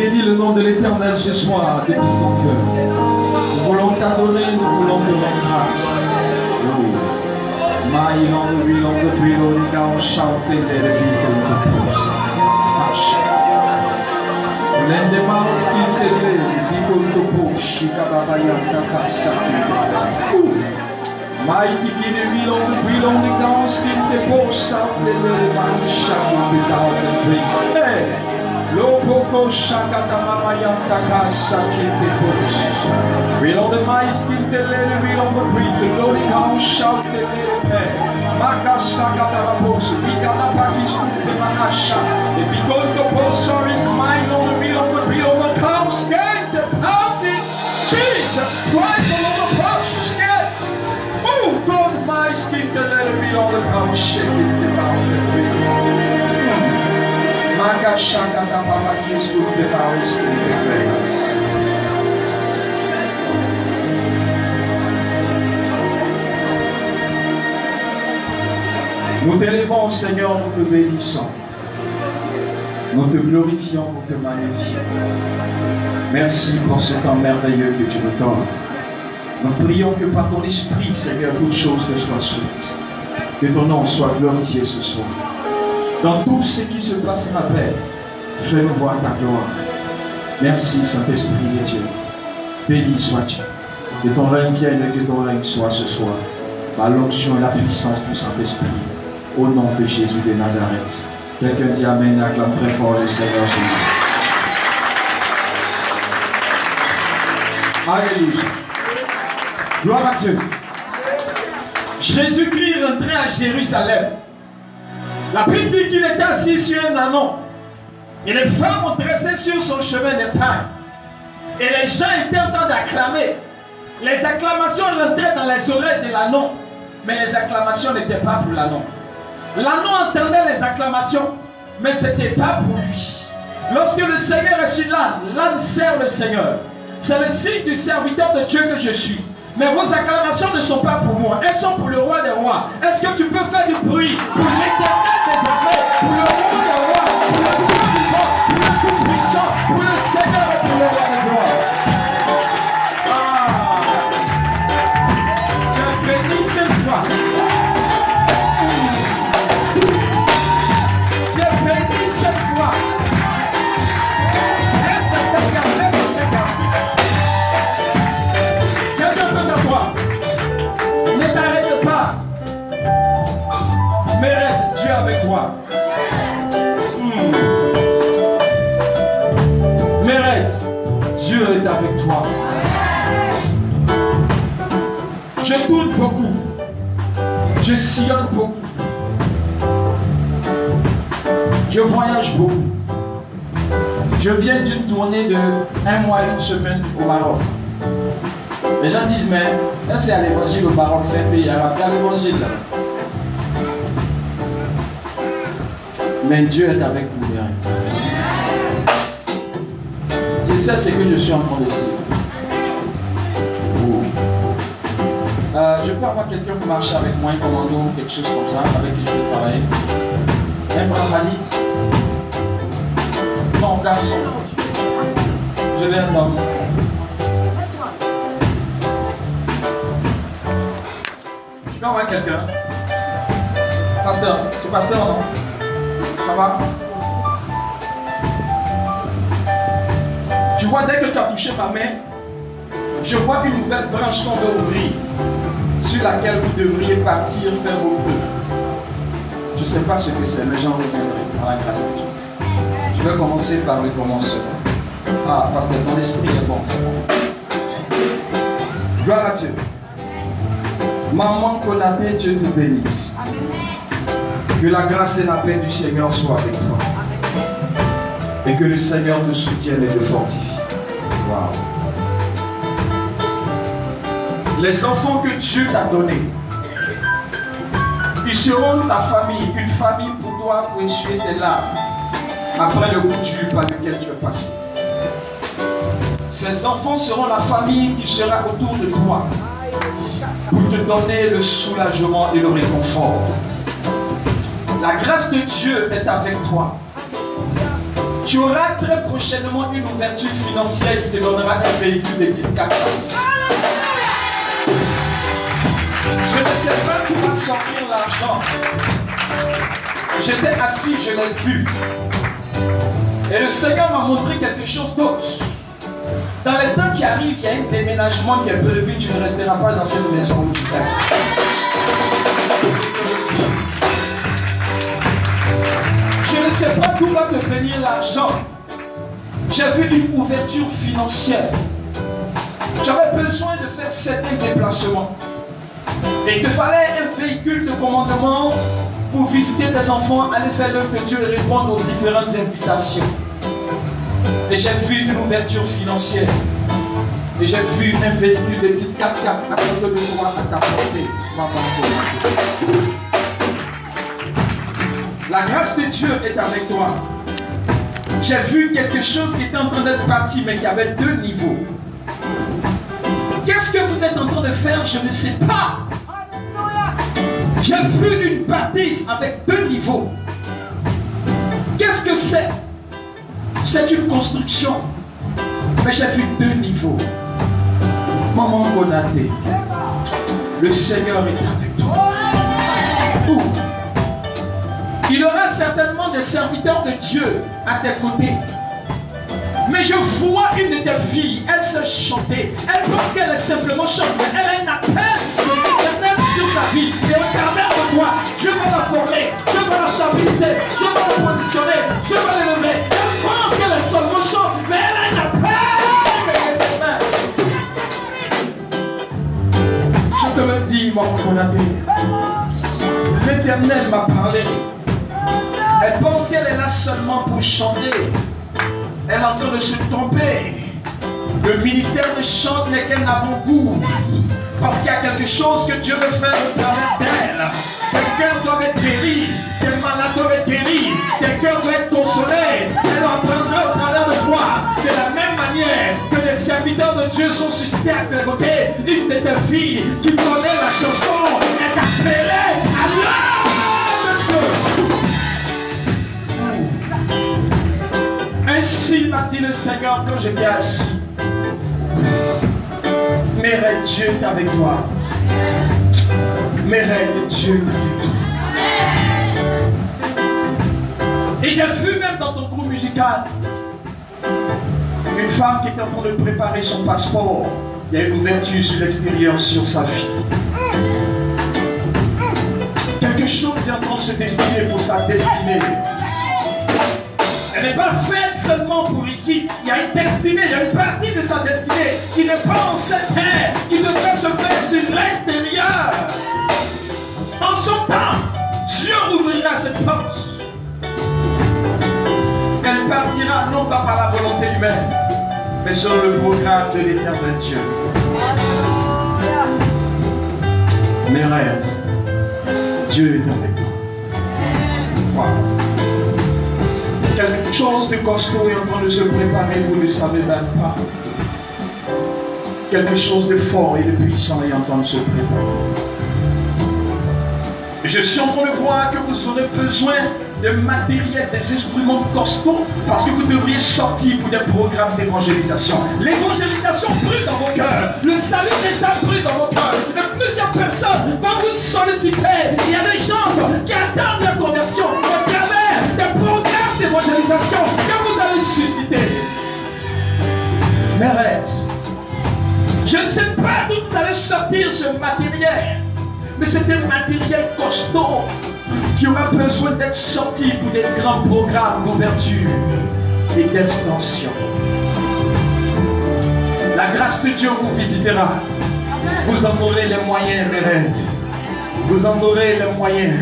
bénis le nom de l'Éternel ce soir de tout mon cœur. Nous voulons t'adorer, nous voulons te rendre grâce. Mighty King, we long the down skin the post out the little man shadow without the praise. Hey, Loco Shakata Mamayanta Kasaki the post. We long the mighty skin the little, we long the preacher, loading house shout the little pay. Maka Shakata Rabos, we got a package to the Manasha. The because the post are its mind on the wheel of the cows, get the party. Jesus Christ, the post. Oh, God, my skin to let it be all about shaking the mountain winds. Maka shaka da mama kiss with the powers in the face. Nous t'élevons, Seigneur, nous te bénissons. Nous te glorifions, nous te magnifions. Merci pour ce temps merveilleux que tu nous donnes. Nous prions que par ton esprit, Seigneur, toutes choses te soient soumises. Que ton nom soit glorifié ce soir. Dans tout ce qui se passe à paix, fais-nous voir ta gloire. Merci, Saint-Esprit de Dieu. Béni sois-tu. Que ton règne vienne et que ton règne soit ce soir. Par l'onction et la puissance du Saint-Esprit. Au nom de Jésus de Nazareth. Quelqu'un dit Amen, acclame très fort le Seigneur Jésus. Alléluia. Gloire à Dieu. Jésus-Christ rentrait à Jérusalem. La petite fille qu'il était assis sur un anon. Et les femmes ont dressé sur son chemin de pain. Et les gens étaient en train d'acclamer. Les acclamations rentraient dans les oreilles de l'anon. Mais les acclamations n'étaient pas pour l'anon. L'anon entendait les acclamations, mais ce n'était pas pour lui. Lorsque le Seigneur est sur l'âne, l'âne sert le Seigneur. C'est le signe du serviteur de Dieu que je suis. Mais vos acclamations ne sont pas pour moi, elles sont pour le roi des rois. Est-ce que tu peux faire du bruit pour l'Éternel des armées, pour le roi des rois, pour le Dieu vivant, pour le Tout-Puissant, pour le Seigneur et pour le roi des rois? Je bénis cette fois. Je bénis cette fois. Reste à cette garde, reste à cette garde. Ne t'arrête pas. Mérite Dieu avec toi. Mérite Dieu est avec toi. Je tourne beaucoup. Je sillonne beaucoup. Je voyage beaucoup. Je viens d'une tournée de 1 mois, 1 semaine au Maroc. Les gens disent, mais est-ce qu'il y a l'évangile au Maroc, c'est un pays arabe, il y a l'évangile là. Mais Dieu est avec vous, Mérite. Je sais ce que je suis en train de dire. Je peux avoir quelqu'un pour marcher avec moi, un commando ou quelque chose comme ça, avec qui je vais travailler. Un bras valide. Non, garçon. Je vais un homme. Je peux avoir quelqu'un. Pasteur, tu es pasteur, non? Ça va? Tu vois, dès que tu as touché ma main, je vois une nouvelle branche qu'on veut ouvrir, sur laquelle vous devriez partir faire vos preuves. Je ne sais pas ce que c'est, mais j'en reviendrai dans la grâce de Dieu. Je vais commencer par le commencement. Ah, parce que ton esprit est bon, c'est bon. Gloire à Dieu. Maman Konaté, Dieu te bénisse. Que la grâce et la paix du Seigneur soient avec toi. Et que le Seigneur te soutienne et te fortifie. Waouh. Les enfants que Dieu t'a donnés, ils seront ta famille, une famille pour toi pour essuyer tes larmes après le coup dur par lequel tu es passé. Ces enfants seront la famille qui sera autour de toi pour te donner le soulagement et le réconfort. La grâce de Dieu est avec toi. Tu auras très prochainement une ouverture financière qui te donnera un véhicule de type 4x. Je ne sais pas où va sortir l'argent. J'étais assis, je l'ai vu. Et le Seigneur m'a montré quelque chose d'autre. Dans les temps qui arrivent, il y a un déménagement qui est prévu. Tu ne resteras pas dans cette maison où tu es. Je ne sais pas d'où va te venir l'argent. J'ai vu une ouverture financière. J'avais besoin de faire certains déplacements. Et il te fallait un véhicule de commandement pour visiter tes enfants, aller faire l'œuvre de Dieu et répondre aux différentes invitations. Et j'ai vu une ouverture financière. Et j'ai vu un véhicule de type 4x4 à côté de toi à t'apporter. La grâce de Dieu est avec toi. J'ai vu quelque chose qui était en train d'être bâti, mais qui avait deux niveaux. Qu'est-ce que vous êtes en train de faire? Je ne sais pas. J'ai vu une bâtisse avec deux niveaux. Qu'est-ce que c'est? C'est une construction. Mais j'ai vu deux niveaux. Maman Konaté, le Seigneur est avec toi. Où? Il y aura certainement des serviteurs de Dieu à tes côtés. Mais je vois une de tes filles, elle sait chanter. Elle pense qu'elle est simplement chanteuse. Elle a un appel de l'Éternel sur sa vie. Et au travers de toi, Dieu va la former, Dieu va la stabiliser, Dieu va la positionner, Dieu va l'élever. Elle pense qu'elle est seulement chante, mais elle a un appel de l'Éternel. Je te le dis, mon Konaté. L'Éternel m'a parlé. Elle pense qu'elle est là seulement pour chanter. Elle est en train de se tromper. Le ministère de chant n'est qu'un avant-goût. Parce qu'il y a quelque chose que Dieu veut faire au travers d'elle. Tes cœurs doivent être guéris. Tes malades doivent être guéris. Tes cœurs doivent être consolés. Elle entendra au travers de toi. De la même manière que les serviteurs de Dieu sont suscités à tes côtés. Une de tes filles qui connaît la chanson est appelée à l'œuvre de Dieu. Ainsi m'a dit le Seigneur quand j'étais assis. Mérite, Dieu est avec toi. Mérite, Dieu est avec toi. Et j'ai vu même dans ton groupe musical une femme qui était en train de préparer son passeport. Il y a une ouverture sur l'extérieur sur sa fille. Quelque chose est en train de se destiner pour sa destinée. Elle n'est pas faite seulement pour ici. Il y a une destinée, il y a une partie de sa destinée qui n'est pas en cette terre, qui devrait se faire sur l'extérieur. En son temps, Dieu ouvrira cette porte. Elle partira non pas par la volonté humaine, mais sur le programme de l'Éternel Dieu. Mérite, Dieu est avec toi. Wow. Quelque chose de costaud est en train de se préparer, vous ne savez même pas. Quelque chose de fort et de puissant est en train de se préparer. Je suis en train de voir que vous aurez besoin de matériel, des instruments costauds, parce que vous devriez sortir pour des programmes d'évangélisation. L'évangélisation brûle dans vos cœurs. Le salut des âmes brûle dans vos cœurs. Et plusieurs personnes vont vous solliciter. Il y a des gens qui attendent la conversion au travers des programmes d'évangélisation que vous allez susciter. Mérite. Je ne sais pas d'où vous allez sortir ce matériel, mais c'est un matériel costaud qui aura besoin d'être sorti pour des grands programmes d'ouverture et d'extension. La grâce de Dieu vous visitera. Vous en aurez les moyens, Mérite. Vous en aurez les moyens.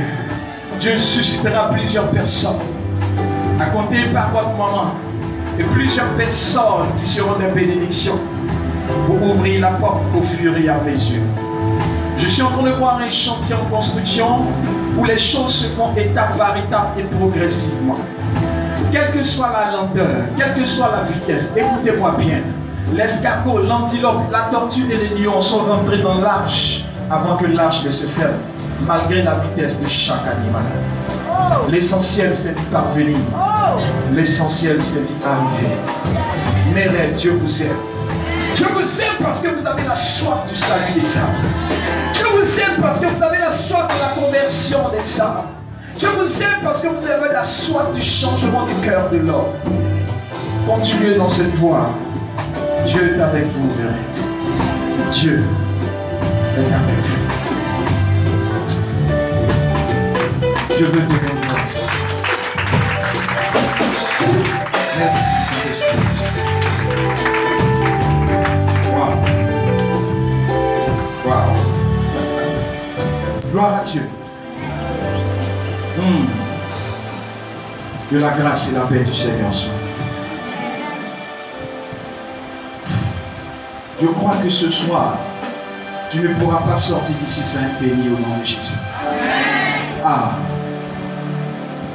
Dieu suscitera plusieurs personnes à compter par votre maman et plusieurs personnes qui seront des bénédictions pour ouvrir la porte au fur et à mesure. Je suis en train de voir un chantier en construction où les choses se font étape par étape et progressivement. Quelle que soit la lenteur, quelle que soit la vitesse, écoutez-moi bien. L'escargot, l'antilope, la tortue et les lions sont rentrés dans l'arche avant que l'arche ne se ferme, malgré la vitesse de chaque animal. L'essentiel, c'est d'y parvenir. L'essentiel, c'est d'y arriver. Mes rêves, Dieu vous aime. Dieu vous aime parce que vous avez la soif du salut des âmes. Dieu vous aime parce que vous avez la soif de la conversion des âmes. Dieu vous aime parce que vous avez la soif du changement du cœur de l'homme. Continuez dans cette voie. Dieu est avec vous, Vérette. Dieu est avec vous. Je veux te donner grâce. Merci, Saint-Esprit. Wow. Wow. Gloire à Dieu. Que la grâce et la paix du Seigneur soient. Je crois que ce soir, tu ne pourras pas sortir d'ici sans être béni au nom de Jésus. Ah,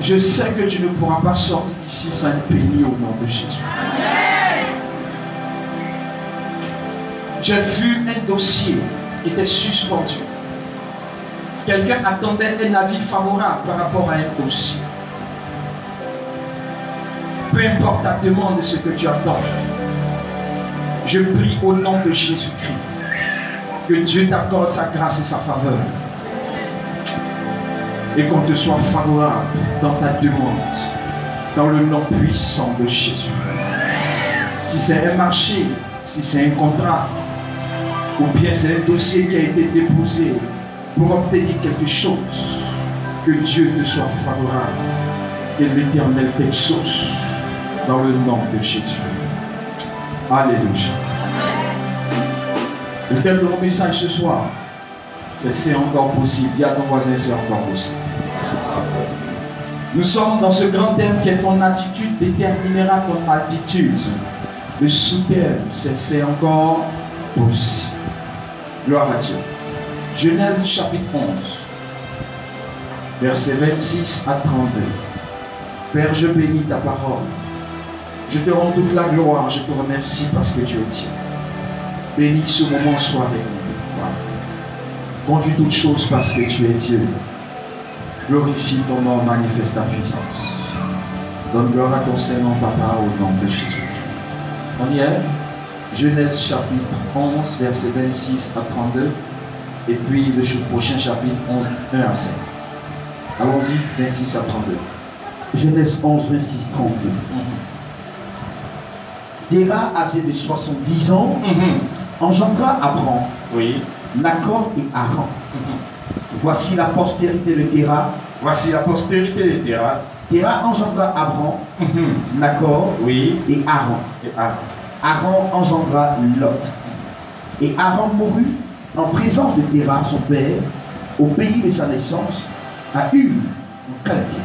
je sais que tu ne pourras pas sortir d'ici sans être béni au nom de Jésus. J'ai vu un dossier qui était suspendu. Quelqu'un attendait un avis favorable par rapport à un dossier. Peu importe ta demande et ce que tu attends, je prie au nom de Jésus-Christ que Dieu t'accorde sa grâce et sa faveur et qu'on te soit favorable dans ta demande dans le nom puissant de Jésus. Si c'est un marché, si c'est un contrat ou bien c'est un dossier qui a été déposé pour obtenir quelque chose, que Dieu te soit favorable et l'Éternel t'exauce dans le nom de Jésus. Alléluia. Le thème de mon message ce soir, c'est encore possible. Dis à ton voisin, c'est encore possible. Nous sommes dans ce grand thème qui est ton attitude déterminera ton attitude. Le sous-thème, c'est encore possible. Gloire à Dieu. Genèse chapitre 11, versets 26 à 32. Père, je bénis ta parole. Je te rends toute la gloire, je te remercie parce que tu es Dieu. Bénis ce moment, sois avec nous. Voilà. Conduis toutes choses parce que tu es Dieu. Glorifie ton nom, manifeste ta puissance. Donne gloire à ton Seigneur, Papa, au nom de Jésus-Christ. On y est. Genèse chapitre 11, versets 26 à 32. Et puis le prochain chapitre 11, 1 à 5. Allons-y, 26 à 32. Genèse 11, 26, 32. Terah, âgé de 70 ans, engendra Abram, Nacor et Haran. Voici la postérité de Terah. Voici la postérité de Terah. Terah engendra Abram, Nacor et Haran. Haran engendra Lot. Et Haran mourut en présence de Terah, son père, au pays de sa naissance, à Ur, en Chaldée.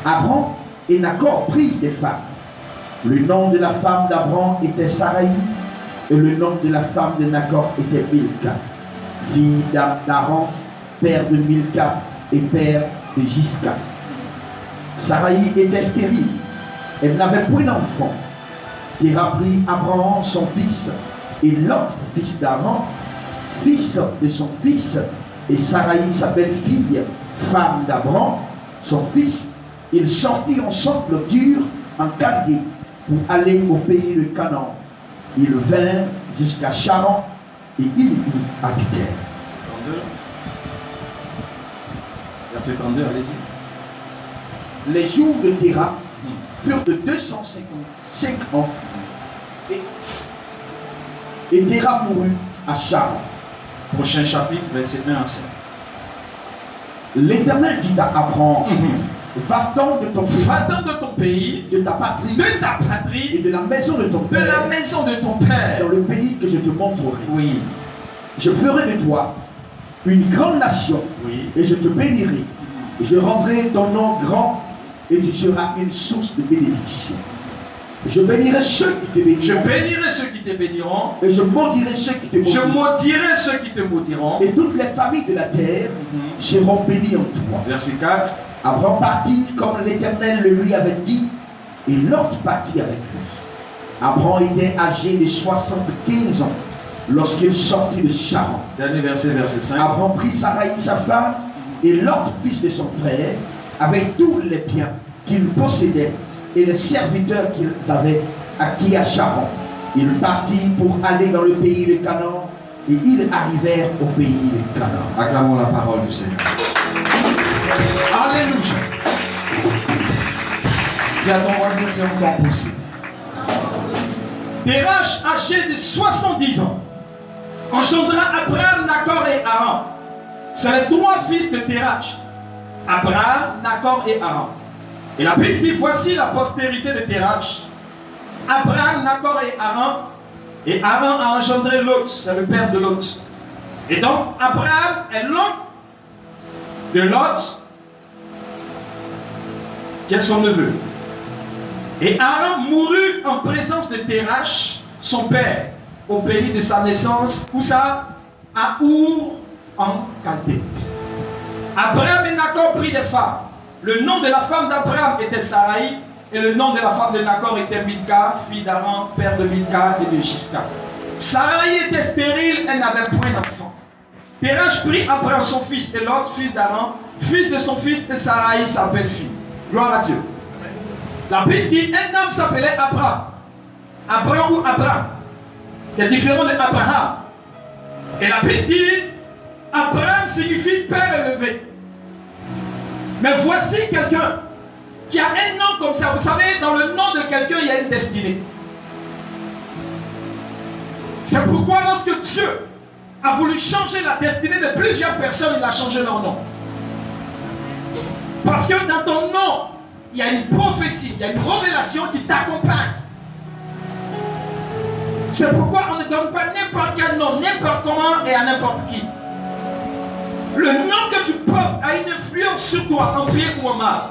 Abram et Nacor prirent des femmes. Le nom de la femme d'Abram était Saraï, et le nom de la femme de Nacor était Milka, fille d'Haran, père de Milka et père de Gisca. Saraï était stérile, elle n'avait point d'enfant. Terah prit Abraham son fils, et Lot, fils d'Haran, fils de son fils, et Saraï sa belle-fille, femme d'Abraham, son fils. Ils sortirent ensemble d'Ur en Chaldée pour aller au pays de Canaan. Ils vinrent jusqu'à Charan et ils y habitèrent. Verset 32, allez-y. Les jours de Terah furent de 255 ans. Et Terah mourut à Charan. Prochain chapitre, verset 1 à 5. L'Éternel dit à Abraham, va-t'en de ton pays, de ta patrie, et de la maison de ton père, dans le pays que je te montrerai. Je ferai de toi une grande nation, et je te bénirai. Et je rendrai ton nom grand, et tu seras une source de bénédiction. Je bénirai ceux qui te béniront. Et je maudirai ceux qui te maudiront. Et toutes les familles de la terre seront bénies en toi. Verset 4. Abraham partit comme l'Éternel le lui avait dit, et Lot partit avec lui. Abraham était âgé de 75 ans lorsqu'il sortit de Charan. Dernier verset, verset 5. Abraham prit Saraï sa femme, Et Lot, fils de son frère, avec tous les biens qu'il possédait et les serviteurs qu'ils avaient acquis à Charon, ils partirent pour aller dans le pays de Canaan et ils arrivèrent au pays de Canaan. Acclamons la parole du Seigneur. Alléluia. Dis à ton voisin, c'est encore possible. Terach, âgé de 70 ans, engendra Abraham, Nacor et Haran. C'est les trois fils de Terach. Abraham, Nacor et Haran. Et la Bible dit, voici la postérité de Terach. Abraham, Nacor et Haran. Et Haran a engendré Lot, c'est le père de Lot. Et donc, Abraham est l'oncle de Lot, qui est son neveu. Et Haran mourut en présence de Terach, son père, au pays de sa naissance, où ça? À Our, en Chaldée. Abraham et Nacor prirent des femmes. Le nom de la femme d'Abraham était Sarai, et le nom de la femme de Nacor était Milka, fille d'Haran, père de Milka et de Gisca. Sarai était stérile, elle n'avait point d'enfant. Terach prit Abraham son fils et Lot, fils d'Haran, fils de son fils, et Sarai, sa belle-fille. Gloire à Dieu. La Bible dit, un homme s'appelait Abraham. Abraham ou Abraham, qui est différent de Abraham. Et la Bible dit, Abraham signifie père élevé. Mais voici quelqu'un qui a un nom comme ça. Vous savez, dans le nom de quelqu'un, il y a une destinée. C'est pourquoi lorsque Dieu a voulu changer la destinée de plusieurs personnes, il a changé leur nom. Parce que dans ton nom, il y a une prophétie, il y a une révélation qui t'accompagne. C'est pourquoi on ne donne pas n'importe quel nom, n'importe comment et à n'importe qui. Le nom que tu portes a une influence sur toi, en bien ou en mal.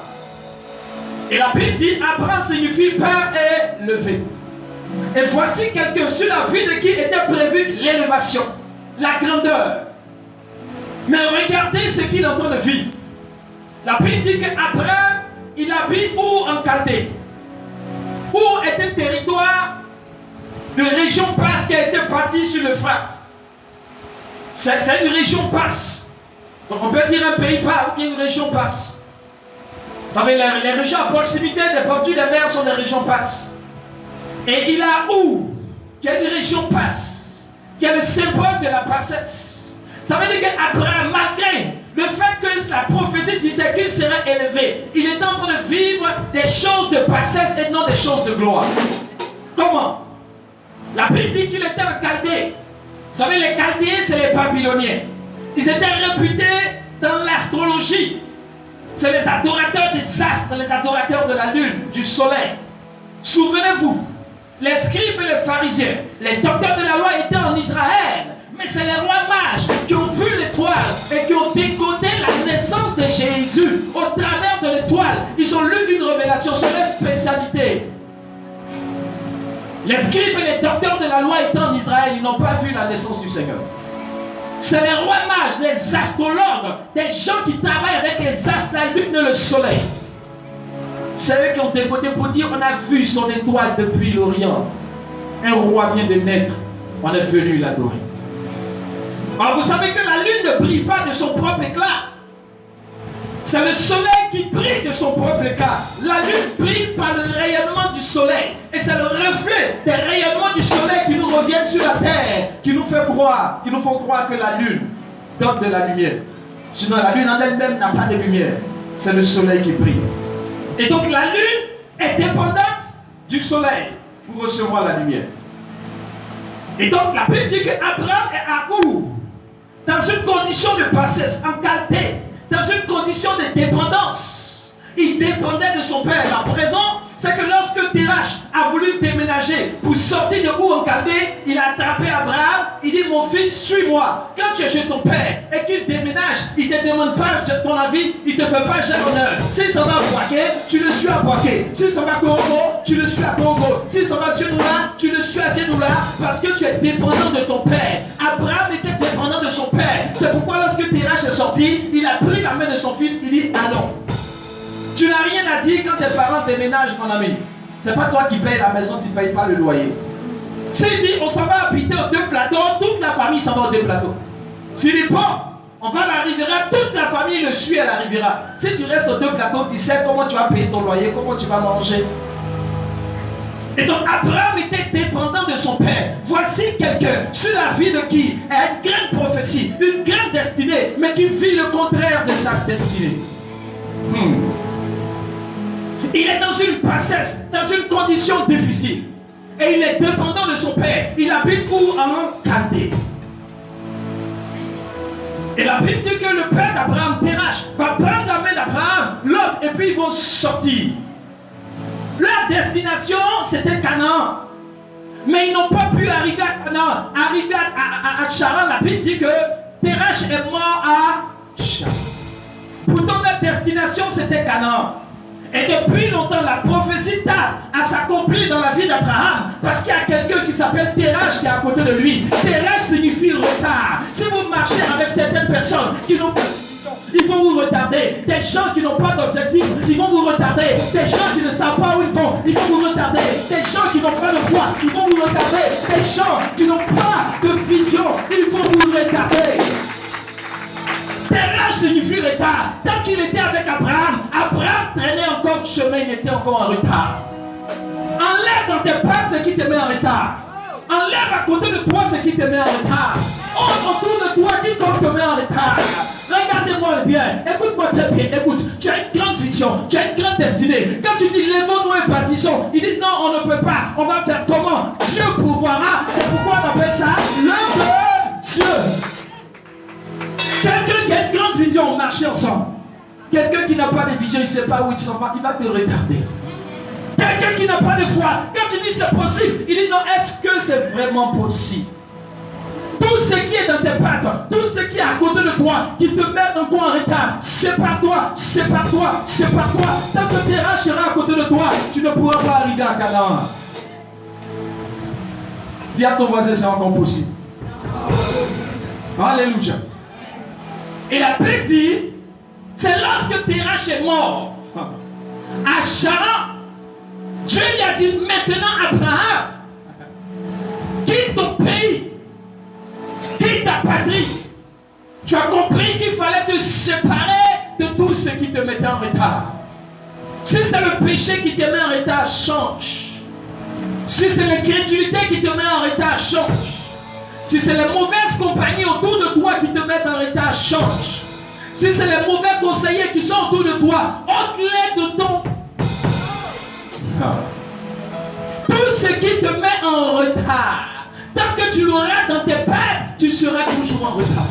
Et la Bible dit, Abraham signifie père élevé. Et voici quelqu'un sur la vie de qui était prévue l'élévation, la grandeur. Mais regardez ce qu'il est en train de vivre. La Bible dit qu'Abraham, il habite Our en Chaldée. Our est un territoire de région basse qui a été bâtie sur l'Euphrate. C'est une région basse. Donc on peut dire un pays bas ou bien une région basse. Vous savez, les régions à proximité des bordures des mers sont des régions basses. Et il a Our, qui est une région basse, qui est le symbole de la bassesse. Ça veut dire qu'Abraham, malgré le fait que la prophétie disait qu'il serait élevé, il est en train de vivre des choses de bassesse et non des choses de gloire. Comment? La Bible dit qu'il était en Chaldée. Vous savez, les Chaldéens, c'est les Babyloniens. Ils étaient réputés dans l'astrologie. C'est les adorateurs des astres, les adorateurs de la lune, du soleil. Souvenez-vous, les scribes et les pharisiens, les docteurs de la loi étaient en Israël. Mais c'est les rois mages qui ont vu l'étoile et qui ont décodé la naissance de Jésus au travers de l'étoile. Ils ont lu une révélation sur leur spécialité. Les scribes et les docteurs de la loi étant en Israël, ils n'ont pas vu la naissance du Seigneur. C'est les rois mages, les astrologues, des gens qui travaillent avec les astres, la lune et le soleil. C'est eux qui ont décodé pour dire on a vu son étoile depuis l'Orient. Un roi vient de naître, on est venu l'adorer. Alors vous savez que la lune ne brille pas de son propre éclat. C'est le soleil qui brille de son propre éclat. La lune brille par le rayonnement du soleil. Et c'est le reflet des rayonnements du soleil qui nous reviennent sur la terre, qui nous font croire que la lune donne de la lumière. Sinon la lune en elle-même n'a pas de lumière. C'est le soleil qui brille. Et donc la lune est dépendante du soleil pour recevoir la lumière. Et donc la Bible dit qu'Abraham est à Our, dans une condition de bassesse, en Chaldée, dans une condition de dépendance. Il dépendait de son père. La raison, c'est que lorsque Terach a voulu déménager pour sortir de Our en Chaldée, il a attrapé Abraham, il dit mon fils, suis-moi. Quand tu es chez ton père et qu'il déménage, il ne te demande pas ton avis, il ne te fait pas jamais honneur. S'il s'en va à Boaké, tu le suis à Boaké. S'il s'en va à Congo, tu le suis à Congo. S'il s'en va à Zenoula, tu le suis à Zenoula, parce que tu es dépendant de ton père. Abraham était dépendant de son père. C'est pourquoi lorsque Terach est sorti, il a pris la main de son fils, il dit allons. Tu n'as rien à dire quand tes parents déménagent, mon ami. C'est pas toi qui payes la maison, tu ne payes pas le loyer. S'il dit on s'en va habiter aux deux plateaux, toute la famille s'en va aux deux plateaux. S'il dit bon, on va à la Riviera, toute la famille le suit à la Riviera. Si tu restes aux deux plateaux, tu sais comment tu vas payer ton loyer, comment tu vas manger. Et donc Abraham était dépendant de son père. Voici quelqu'un sur la vie de qui a une grande prophétie, une grande destinée, mais qui vit le contraire de sa destinée. Il est dans une bassesse, dans une condition difficile. Et il est dépendant de son père. Il habite où? En Chaldée. Et la Bible dit que le père d'Abraham, Terach, va prendre la main d'Abraham, l'autre, et puis ils vont sortir. Leur destination, c'était Canaan. Mais ils n'ont pas pu arriver à Canaan. Arriver à Charan, la Bible dit que Terach est mort à Charan. Pourtant, leur destination, c'était Canaan. Et depuis longtemps, la prophétie tarde à s'accomplir dans la vie d'Abraham. Parce qu'il y a quelqu'un qui s'appelle Terach qui est à côté de lui. Terach signifie retard. Si vous marchez avec certaines personnes qui n'ont pas de vision, ils vont vous retarder. Des gens qui n'ont pas d'objectif, ils vont vous retarder. Des gens qui ne savent pas où ils vont, ils vont vous retarder. Des gens qui n'ont pas de foi, ils vont vous retarder. Des gens qui n'ont pas de vision, ils vont vous retarder. Terach signifie retard. Tant qu'il était avec Abraham, Abraham traînait encore le chemin, il était encore en retard. Enlève dans tes pattes ce qui te met en retard. Enlève à côté de toi ce qui te met en retard. Autour de toi, quiconque te met en retard. Regardez-moi bien, écoute-moi très bien, écoute, tu as une grande vision, tu as une grande destinée. Quand tu dis lèvons-nous et bâtissons, il dit non, on ne peut pas, on va faire comment? Dieu pourvoira, c'est pourquoi on appelle ça l'œuvre de Dieu. Quelqu'un qui a une grande vision, marchez ensemble. Quelqu'un qui n'a pas de vision, il ne sait pas où il s'en va, il va te retarder. Quelqu'un qui n'a pas de foi, quand tu dis c'est possible, il dit non, est-ce que c'est vraiment possible? Tout ce qui est dans tes pattes, tout ce qui est à côté de toi, qui te met encore en retard, c'est par toi, c'est par toi, c'est par toi. Tant que Terach sera à côté de toi, tu ne pourras pas arriver à Canaan. Dis à ton voisin, c'est encore possible. Alléluia. Et la Bible dit, c'est lorsque Terach est mort à Charan, Dieu lui a dit maintenant Abraham, quitte ton pays, quitte ta patrie. Tu as compris qu'il fallait te séparer de tout ce qui te mettait en retard. Si c'est le péché qui te met en retard, change. Si c'est l'incrédulité qui te met en retard, change. Si c'est les mauvaises compagnies autour de toi qui te mettent en retard, change. Si c'est les mauvais conseillers qui sont autour de toi, ôte-les de ton... Tout ce qui te met en retard, tant que tu l'auras dans tes pattes, tu seras toujours en retard.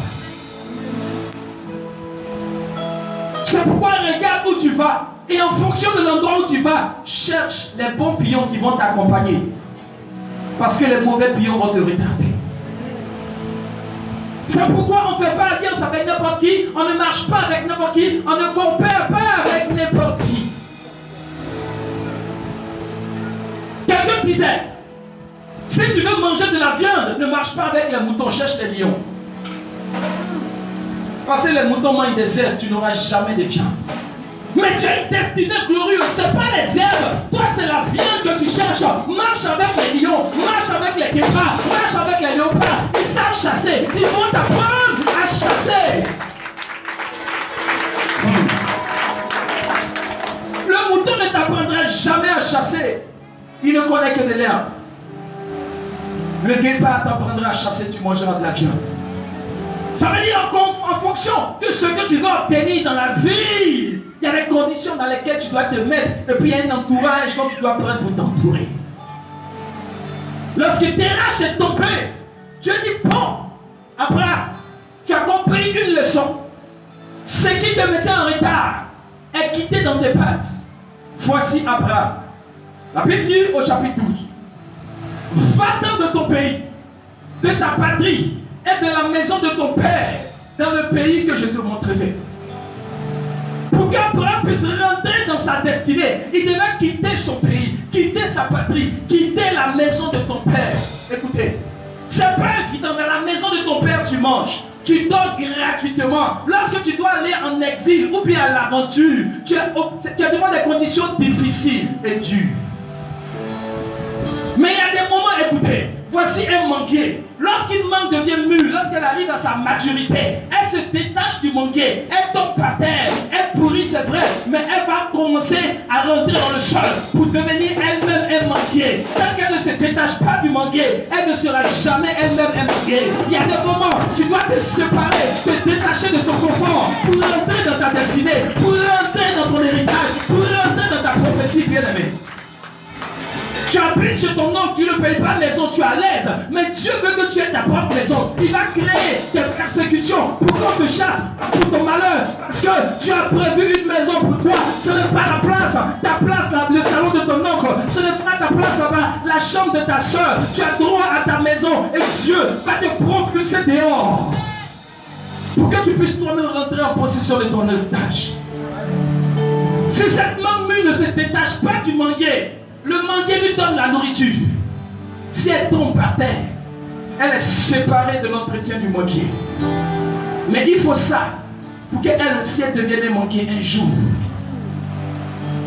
C'est pourquoi regarde où tu vas. Et en fonction de l'endroit où tu vas, cherche les bons pions qui vont t'accompagner. Parce que les mauvais pions vont te retarder. C'est pourquoi on ne fait pas alliance avec n'importe qui, on ne marche pas avec n'importe qui, on ne compare pas avec n'importe qui. Quelqu'un disait, si tu veux manger de la viande, ne marche pas avec les moutons, cherche les lions. Parce que les moutons mangent des herbes, tu n'auras jamais de viande. Mais tu as une destinée glorieuse, ce n'est pas les herbes. Toi, c'est la viande que tu cherches. Marche avec les lions, marche avec les guépards, marche avec les léopards. Ils savent chasser, ils vont t'apprendre à chasser. Le mouton ne t'apprendra jamais à chasser. Il ne connaît que de l'herbe. Le guépard t'apprendra à chasser, tu mangeras de la viande. Ça veut dire en fonction de ce que tu vas obtenir dans la vie. Il y a des conditions dans lesquelles tu dois te mettre. Et puis il y a un entourage dont tu dois prendre pour t'entourer. Lorsque Terach est tombé, Dieu dit, bon, Abraham, tu as compris une leçon. Ce qui te mettait en retard est quitté dans tes pattes. Voici Abraham. La Bible dit au chapitre 12, va-t'en de ton pays, de ta patrie et de la maison de ton père dans le pays que je te montrerai. Pour qu'Abraham puisse rentrer dans sa destinée, il devait quitter son pays, quitter sa patrie, quitter la maison de ton père. Écoutez, c'est pas évident. Dans la maison de ton père, tu manges, tu dors gratuitement. Lorsque tu dois aller en exil ou bien à l'aventure, tu as devant des conditions difficiles et dures. Mais il y a des moments, écoutez, Voici un manguier. Lorsqu'une mangue devient mûre, lorsqu'elle arrive à sa maturité, elle se détache du manguier. Elle tombe par terre. Elle pourrit, c'est vrai, mais elle va commencer à rentrer dans le sol pour devenir elle-même un manguier. Tant qu'elle ne se détache pas du manguier, elle ne sera jamais elle-même un manguier. Il y a des moments où tu dois te séparer, te détacher de ton confort pour rentrer dans ta destinée, pour rentrer dans ton héritage, pour rentrer dans ta prophétie, bien-aimé. Tu habites chez ton oncle, tu ne payes pas de maison, tu es à l'aise. Mais Dieu veut que tu aies ta propre maison. Il va créer des persécutions pour qu'on te chasse pour ton malheur. Parce que tu as prévu une maison pour toi. Ce n'est pas la place. Ta place, là, le salon de ton oncle. Ce n'est pas ta place là-bas, la chambre de ta soeur. Tu as droit à ta maison. Et Dieu va te propulser dehors. Pour que tu puisses toi-même rentrer en possession de ton héritage. Si cette mangue mûre ne se détache pas du manguier, le manguier lui donne la nourriture. Si elle tombe par terre, elle est séparée de l'entretien du manguier. Mais il faut ça pour qu'elle aussi devienne un manguier un jour.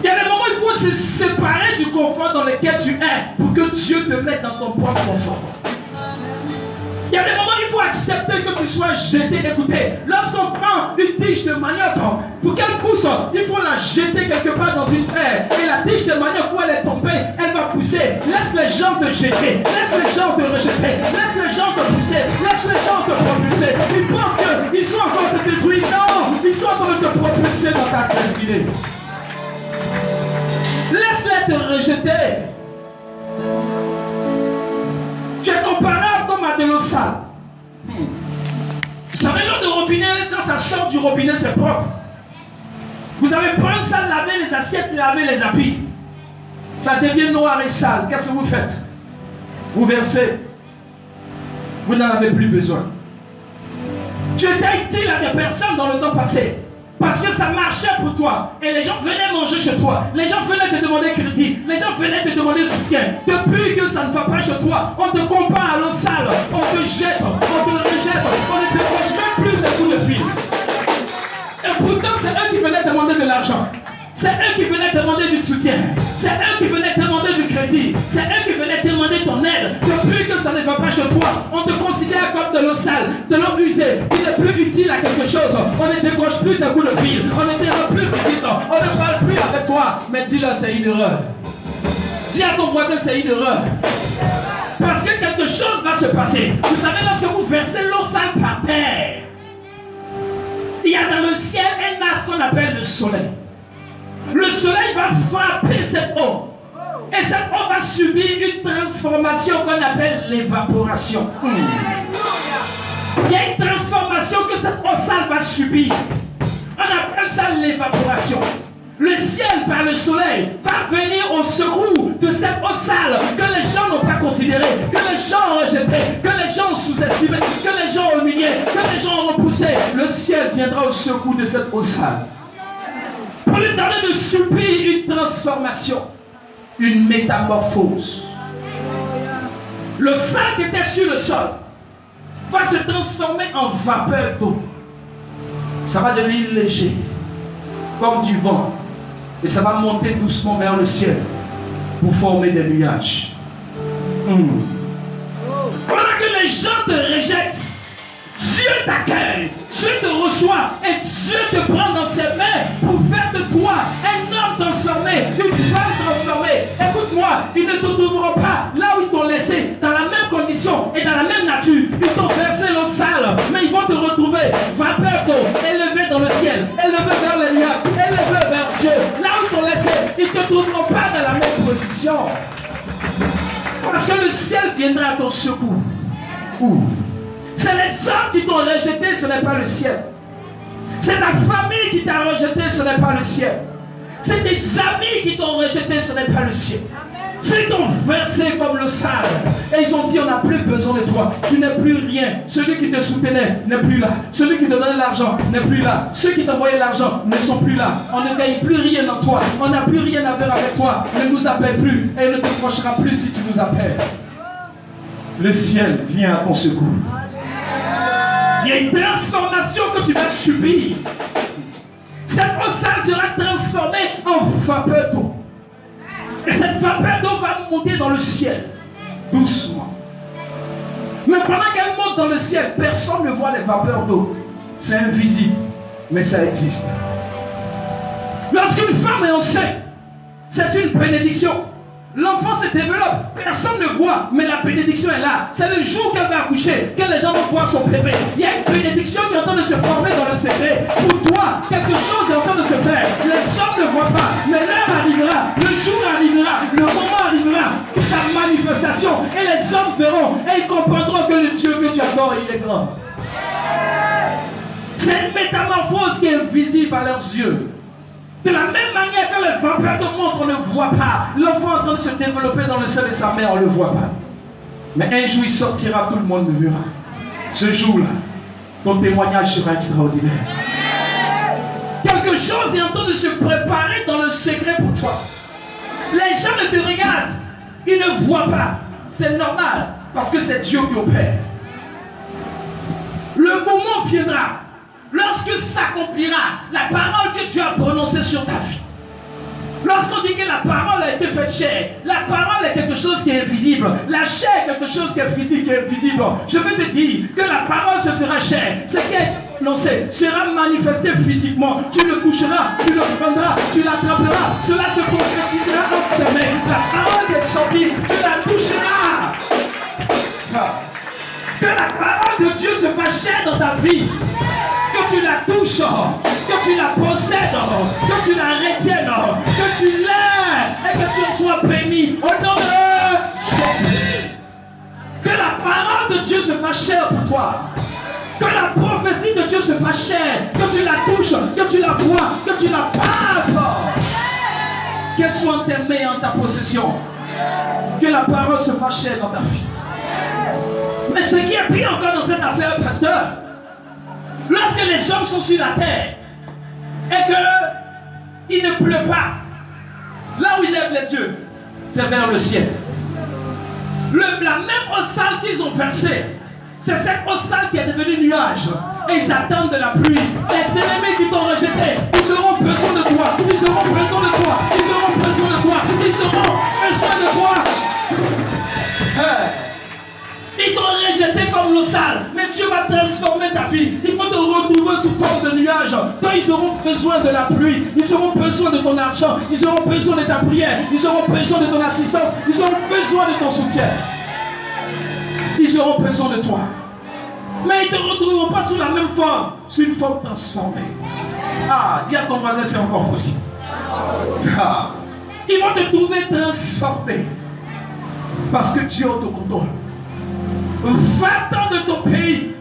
Il y a des moments où il faut se séparer du confort dans lequel tu es pour que Dieu te mette dans ton propre confort. Il y a des moments où il faut accepter que tu sois jeté. Écoutez, lorsqu'on prend une tige de manioc, pour qu'elle pousse, il faut la jeter quelque part dans une terre. Et la tige de manioc, où elle est tombée, elle va pousser. Laisse les gens te jeter, laisse les gens te rejeter, laisse les gens te pousser, laisse les gens te propulser. Ils pensent qu'ils sont encore te détruire. Non, ils sont encore te propulser dans ta destinée. Laisse-les te rejeter. Tu es comparable comme à de l'eau sale. Vous savez, l'eau de robinet, quand ça sort du robinet, c'est propre. Vous avez prendre ça, laver les assiettes, laver les habits. Ça devient noir et sale. Qu'est-ce que vous faites? Vous versez. Vous n'en avez plus besoin. Tu étais utile à des personnes dans le temps passé. Parce que ça marchait pour toi. Et les gens venaient manger chez toi. Les gens venaient te demander crédit. Les gens venaient te demander soutien. Depuis que ça ne va pas chez toi, on te compare à l'eau sale. On te jette, on te rejette. On ne te décroche même plus des coups de fil. Et pourtant, c'est eux qui venaient demander de l'argent. C'est eux qui venaient demander du soutien. C'est eux qui venaient demander du crédit. C'est eux qui venaient demander ton aide. Depuis que ça ne va pas chez toi, on te considère comme de l'eau sale, de l'eau usée. Il n'est plus utile à quelque chose. On ne décroche plus des coups de fil. On ne te rend plus visite. On ne parle plus avec toi. Mais dis-leur, c'est une erreur. Dis à ton voisin, c'est une erreur. Parce que quelque chose va se passer. Vous savez, lorsque vous versez l'eau sale par terre, il y a dans le ciel un astre qu'on appelle le soleil. Le soleil va frapper cette eau. Et cette eau va subir une transformation qu'on appelle l'évaporation. Il y a une transformation que cette eau sale va subir. On appelle ça l'évaporation. Le ciel, par le soleil, va venir au secours de cette eau sale que les gens n'ont pas considérée, que les gens ont rejetée, que les gens ont sous-estimée, que les gens ont humilié, que les gens ont repoussé. Le ciel viendra au secours de cette eau sale. Pour lui donner de subir une transformation, une métamorphose. Le sale qui était sur le sol va se transformer en vapeur d'eau. Ça va devenir léger, comme du vent. Et ça va monter doucement vers le ciel pour former des nuages. Voilà que les gens te rejettent. Dieu t'accueille, Dieu te reçoit et Dieu te prend dans ses mains pour faire de toi un homme transformé, une femme transformée. Écoute-moi, ils ne te trouveront pas là où ils t'ont laissé, dans la même condition et dans la même nature. Ils t'ont versé l'eau sale, mais ils vont te retrouver vapeur d'eau, élevé dans le ciel, élevé vers les nuages, élevé vers Dieu. Là où ils t'ont laissé, ils ne te trouveront pas dans la même position. Parce que le ciel viendra à ton secours. C'est les hommes qui t'ont rejeté, ce n'est pas le ciel. C'est ta famille qui t'a rejeté, ce n'est pas le ciel. C'est tes amis qui t'ont rejeté, ce n'est pas le ciel. Ils t'ont versé comme le sable. Et ils ont dit, on n'a plus besoin de toi. Tu n'es plus rien. Celui qui te soutenait n'est plus là. Celui qui te donnait l'argent n'est plus là. Ceux qui t'envoyaient l'argent ne sont plus là. On ne gagne plus rien en toi. On n'a plus rien à faire avec toi. Ne nous appelle plus. Et ne te prochera plus si tu nous appelles. Le ciel vient à ton secours. Il y a une transformation que tu vas subir. Cette eau sale sera transformée en vapeur d'eau. Et cette vapeur d'eau va monter dans le ciel, doucement, Mais pendant qu'elle monte dans le ciel, personne ne voit les vapeurs d'eau. C'est invisible, mais ça existe. Lorsqu'une femme est enceinte, c'est une bénédiction. L'enfant se développe, personne ne voit, mais la bénédiction est là. C'est le jour qu'elle va accoucher, que les gens vont voir son bébé. Il y a une bénédiction qui est en train de se former dans le secret. Pour toi, quelque chose est en train de se faire. Les hommes ne voient pas, mais l'heure arrivera, le jour arrivera, le moment arrivera pour sa manifestation. Et les hommes verront et ils comprendront que le Dieu que tu adores, il est grand. C'est une métamorphose qui est visible à leurs yeux. De la même manière que les vapeurs de montre, on ne voit pas. L'enfant est en train de se développer dans le sein de sa mère, on ne le voit pas. Mais un jour, il sortira, tout le monde le verra. Ce jour-là, ton témoignage sera extraordinaire. Quelque chose est en train de se préparer dans le secret pour toi. Les gens ne te regardent, ils ne voient pas. C'est normal, parce que c'est Dieu qui opère. Le moment viendra. Lorsque s'accomplira la parole que Dieu a prononcée sur ta vie. Lorsqu'on dit que la parole a été faite chair, la parole est quelque chose qui est visible. La chair est quelque chose qui est physique, qui est visible. Je veux te dire que la parole se fera chair. Ce qui est annoncé sera manifesté physiquement. Tu le toucheras, tu le prendras, tu l'attraperas. Cela se concrétisera entre tes mains. La parole est sortie, tu la toucheras. Que la parole de Dieu se fasse chair dans ta vie. Que tu la touches, que tu la possèdes, que tu la retiennes, que tu l'aies et que tu en sois béni au nom de Jésus. Que la parole de Dieu se fasse chair pour toi. Que la prophétie de Dieu se fasse chair. Que tu la touches, que tu la vois, que tu la palpes. Qu'elle soit en tes mains, en ta possession. Que la parole se fasse chair dans ta vie. Mais ce qui est pire encore dans cette affaire, pasteur, lorsque les hommes sont sur la terre et qu'il ne pleut pas, là où ils lèvent les yeux, c'est vers le ciel. La même eau sale qu'ils ont versée, c'est cette eau sale qui est devenue nuage. Et ils attendent de la pluie. Les ennemis qui t'ont rejeté, ils auront besoin de toi. Ils auront besoin de toi. Ils auront besoin de toi. Ils auront besoin de toi. Ils t'ont rejeté comme l'eau sale, mais Dieu va transformer ta vie. Ils vont te retrouver sous forme de nuages. Quand ils auront besoin de la pluie, ils auront besoin de ton argent, ils auront besoin de ta prière, ils auront besoin de ton assistance, ils auront besoin de ton soutien. Ils auront besoin de toi. Mais ils ne te retrouveront pas sous la même forme, sous une forme transformée. Ah, dis à ton voisin, c'est encore possible. Ah, ils vont te trouver transformé. Parce que Dieu t'autocontrôle. Va-t'en de ton pays.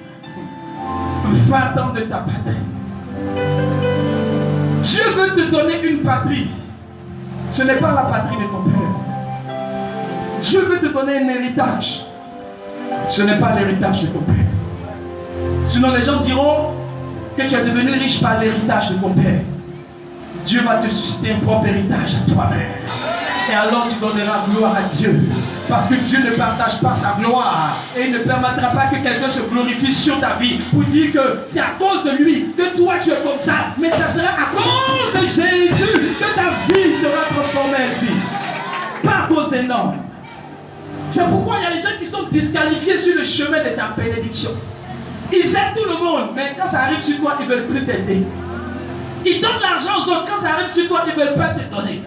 Va-t'en de ta patrie. Dieu veut te donner une patrie. Ce n'est pas la patrie de ton père. Dieu veut te donner un héritage. Ce n'est pas l'héritage de ton père. Sinon les gens diront que tu es devenu riche par l'héritage de ton père. Dieu va te susciter un propre héritage à toi-même. Et alors tu donneras gloire à Dieu. Parce que Dieu ne partage pas sa gloire. Et il ne permettra pas que quelqu'un se glorifie sur ta vie pour dire que c'est à cause de lui que toi tu es comme ça. Mais ça sera à cause de Jésus que ta vie sera transformée ainsi. Pas à cause des normes. C'est pourquoi il y a des gens qui sont disqualifiés sur le chemin de ta bénédiction. Ils aident tout le monde, mais quand ça arrive sur toi, ils ne veulent plus t'aider. Ils donnent l'argent aux autres, quand ça arrive sur toi, ils ne veulent pas te donner.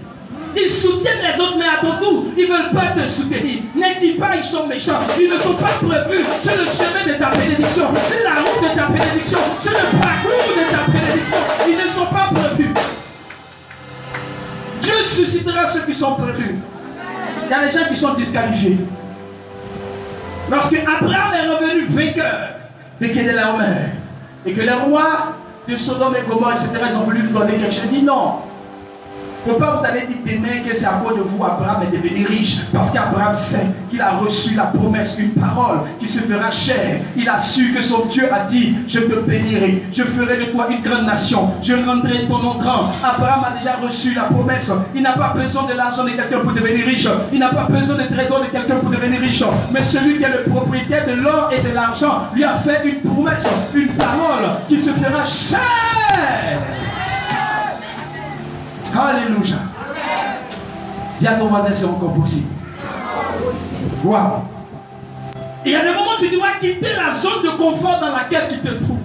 Ils soutiennent les autres, mais à ton tour, ils ne veulent pas te soutenir. Ne dis pas ils sont méchants. Ils ne sont pas prévus sur le chemin de ta bénédiction, sur la route de ta bénédiction, sur le parcours de ta bénédiction. Ils ne sont pas prévus. Dieu suscitera ceux qui sont prévus. Il y a des gens qui sont disqualifiés. Lorsque Abraham est revenu vainqueur de Kedelaomer et que les rois de Sodome et Gomorrhe, etc., ils ont voulu lui donner quelque chose, il dit non. Pourquoi vous allez dire demain que c'est à cause de vous Abraham est devenu riche? Parce qu'Abraham sait qu'il a reçu la promesse, une parole qui se fera chair. Il a su que son Dieu a dit, je te bénirai, je ferai de toi une grande nation, je rendrai ton nom grand. Abraham a déjà reçu la promesse. Il n'a pas besoin de l'argent de quelqu'un pour devenir riche. Il n'a pas besoin de trésor de quelqu'un pour devenir riche. Mais celui qui est le propriétaire de l'or et de l'argent lui a fait une promesse, une parole qui se fera chair. Alléluia. Dis à ton voisin, c'est encore possible. Wow. Il y a des moments où tu dois quitter la zone de confort dans laquelle tu te trouves.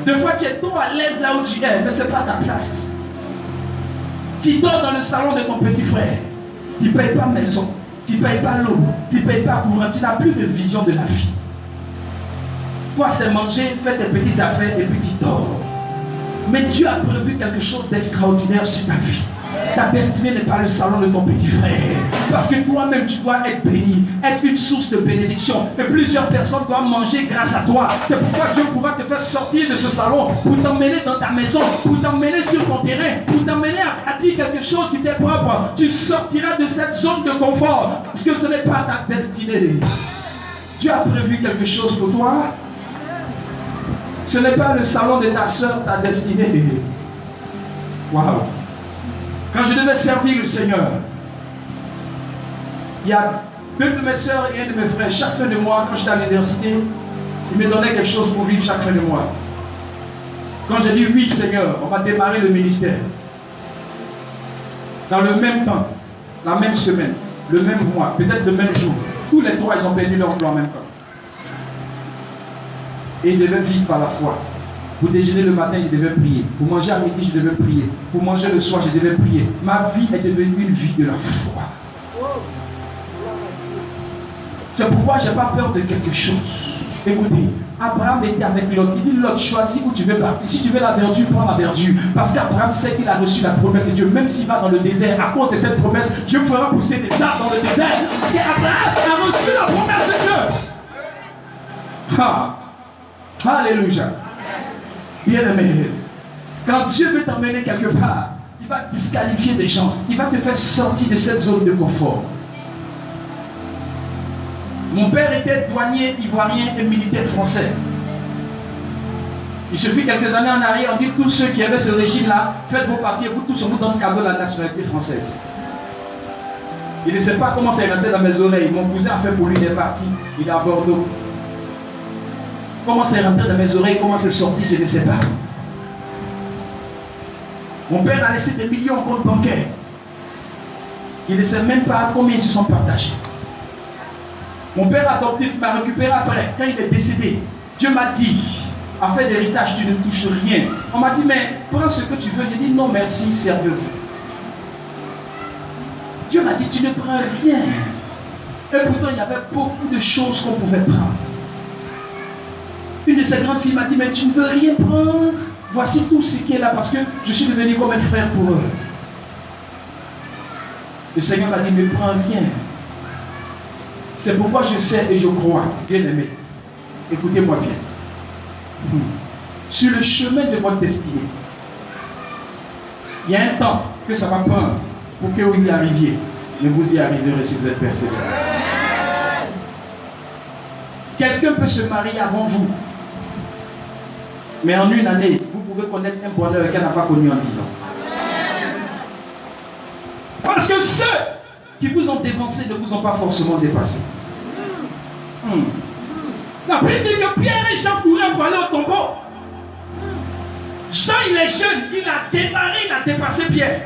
Des fois, tu es trop à l'aise là où tu es, mais ce n'est pas ta place. Tu dors dans le salon de ton petit frère. Tu ne payes pas maison, tu ne payes pas l'eau, tu ne payes pas courant, tu n'as plus de vision de la vie. Toi, c'est manger, faire tes petites affaires et puis tu dors. Mais Dieu a prévu quelque chose d'extraordinaire sur ta vie. Ta destinée n'est pas le salon de ton petit frère. Parce que toi-même, tu dois être béni, être une source de bénédiction. Et plusieurs personnes doivent manger grâce à toi. C'est pourquoi Dieu pourra te faire sortir de ce salon pour t'emmener dans ta maison, pour t'emmener sur ton terrain, pour t'emmener à bâtir quelque chose qui t'est propre. Tu sortiras de cette zone de confort parce que ce n'est pas ta destinée. Dieu a prévu quelque chose pour toi. Ce n'est pas le salon de ta soeur, ta destinée. Waouh! Quand je devais servir le Seigneur, il y a deux de mes soeurs et un de mes frères, chaque fin de mois, quand j'étais à l'université, ils me donnaient quelque chose pour vivre chaque fin de mois. Quand j'ai dit oui Seigneur, on va démarrer le ministère. Dans le même temps, la même semaine, le même mois, peut-être le même jour, tous les trois ils ont perdu leur emploi en même temps. Et ils devaient vivre par la foi. Pour déjeuner le matin, je devais prier. Pour manger à midi, je devais prier. Pour manger le soir, je devais prier. Ma vie est devenue une vie de la foi. C'est pourquoi je n'ai pas peur de quelque chose. Écoutez, Abraham était avec Lot. Il dit Lot, choisis où tu veux partir. Si tu veux la verdure, prends la verdure. Parce qu'Abraham sait qu'il a reçu la promesse de Dieu. Même s'il va dans le désert, à cause de cette promesse, Dieu fera pousser des arbres dans le désert. Parce qu'Abraham a reçu la promesse de Dieu. Alléluia. Bien-aimé, quand Dieu veut t'emmener quelque part, il va disqualifier des gens. Il va te faire sortir de cette zone de confort. Mon père était douanier ivoirien et militaire français. Il suffit quelques années en arrière, on dit tous ceux qui avaient ce régime-là, faites vos papiers, vous tous, on vous donne cadeau de la nationalité française. Il ne sait pas comment ça est rentré dans mes oreilles. Mon cousin a fait pour lui, il est parti, il est à Bordeaux. Comment c'est rentré dans mes oreilles, comment c'est sorti, je ne sais pas. Mon père a laissé des millions en compte bancaire. Il ne sait même pas combien ils se sont partagés. Mon père adoptif m'a récupéré après, quand il est décédé. Dieu m'a dit, afin d'héritage, tu ne touches rien. On m'a dit, mais prends ce que tu veux. J'ai dit, non merci, servez-vous. Dieu m'a dit, tu ne prends rien. Et pourtant, il y avait beaucoup de choses qu'on pouvait prendre. Une de ces grandes filles m'a dit, mais tu ne veux rien prendre. Voici tout ce qui est là parce que je suis devenu comme un frère pour eux. Le Seigneur m'a dit, ne prends rien. C'est pourquoi je sais et je crois, bien aimé. Écoutez-moi bien. Sur le chemin de votre destinée, il y a un temps que ça va prendre pour que vous y arriviez. Mais vous y arriverez si vous êtes persévérant. Quelqu'un peut se marier avant vous. Mais en une année, vous pouvez connaître un bonheur qu'elle n'a pas connu en 10 ans. Parce que ceux qui vous ont dévancé ne vous ont pas forcément dépassé. La Bible dit que Pierre et Jean couraient pour aller au tombeau. Jean, il est jeune, il a démarré, il a dépassé Pierre.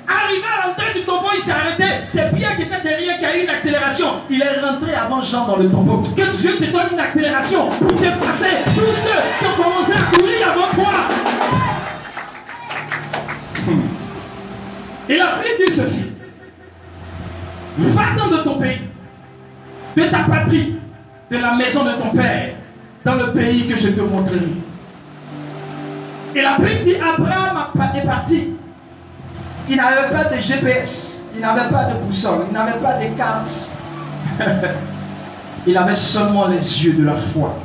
Arrivé à l'entrée du tombeau, il s'est arrêté. C'est Pierre qui était derrière qui a eu une accélération. Il est rentré avant Jean dans le tombeau. Que Dieu te donne une accélération pour dépasser tous ceux qui ont commencé à courir avant toi. Et la Bible dit ceci. Va-t'en de ton pays, de ta patrie, de la maison de ton père, dans le pays que je te montrerai. Et la Bible dit Abraham est parti. Il n'avait pas de GPS, il n'avait pas de boussole, il n'avait pas de carte. Il avait seulement les yeux de la foi.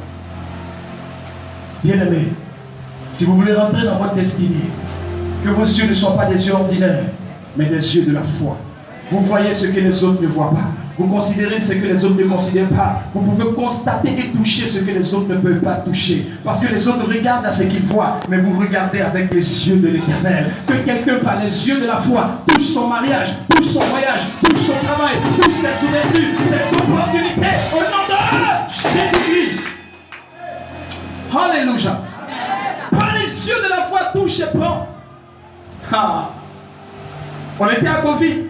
Bien-aimé, si vous voulez rentrer dans votre destinée, que vos yeux ne soient pas des yeux ordinaires, mais des yeux de la foi. Vous voyez ce que les autres ne voient pas. Vous considérez ce que les autres ne considèrent pas. Vous pouvez constater et toucher ce que les autres ne peuvent pas toucher. Parce que les autres regardent à ce qu'ils voient, mais vous regardez avec les yeux de l'Éternel. Que quelqu'un par les yeux de la foi touche son mariage, touche son voyage, touche son travail, touche ses ouvertures, ses opportunités. Au nom de Jésus-Christ. Alléluia. Par les yeux de la foi, touche et prend. On était à Bovie.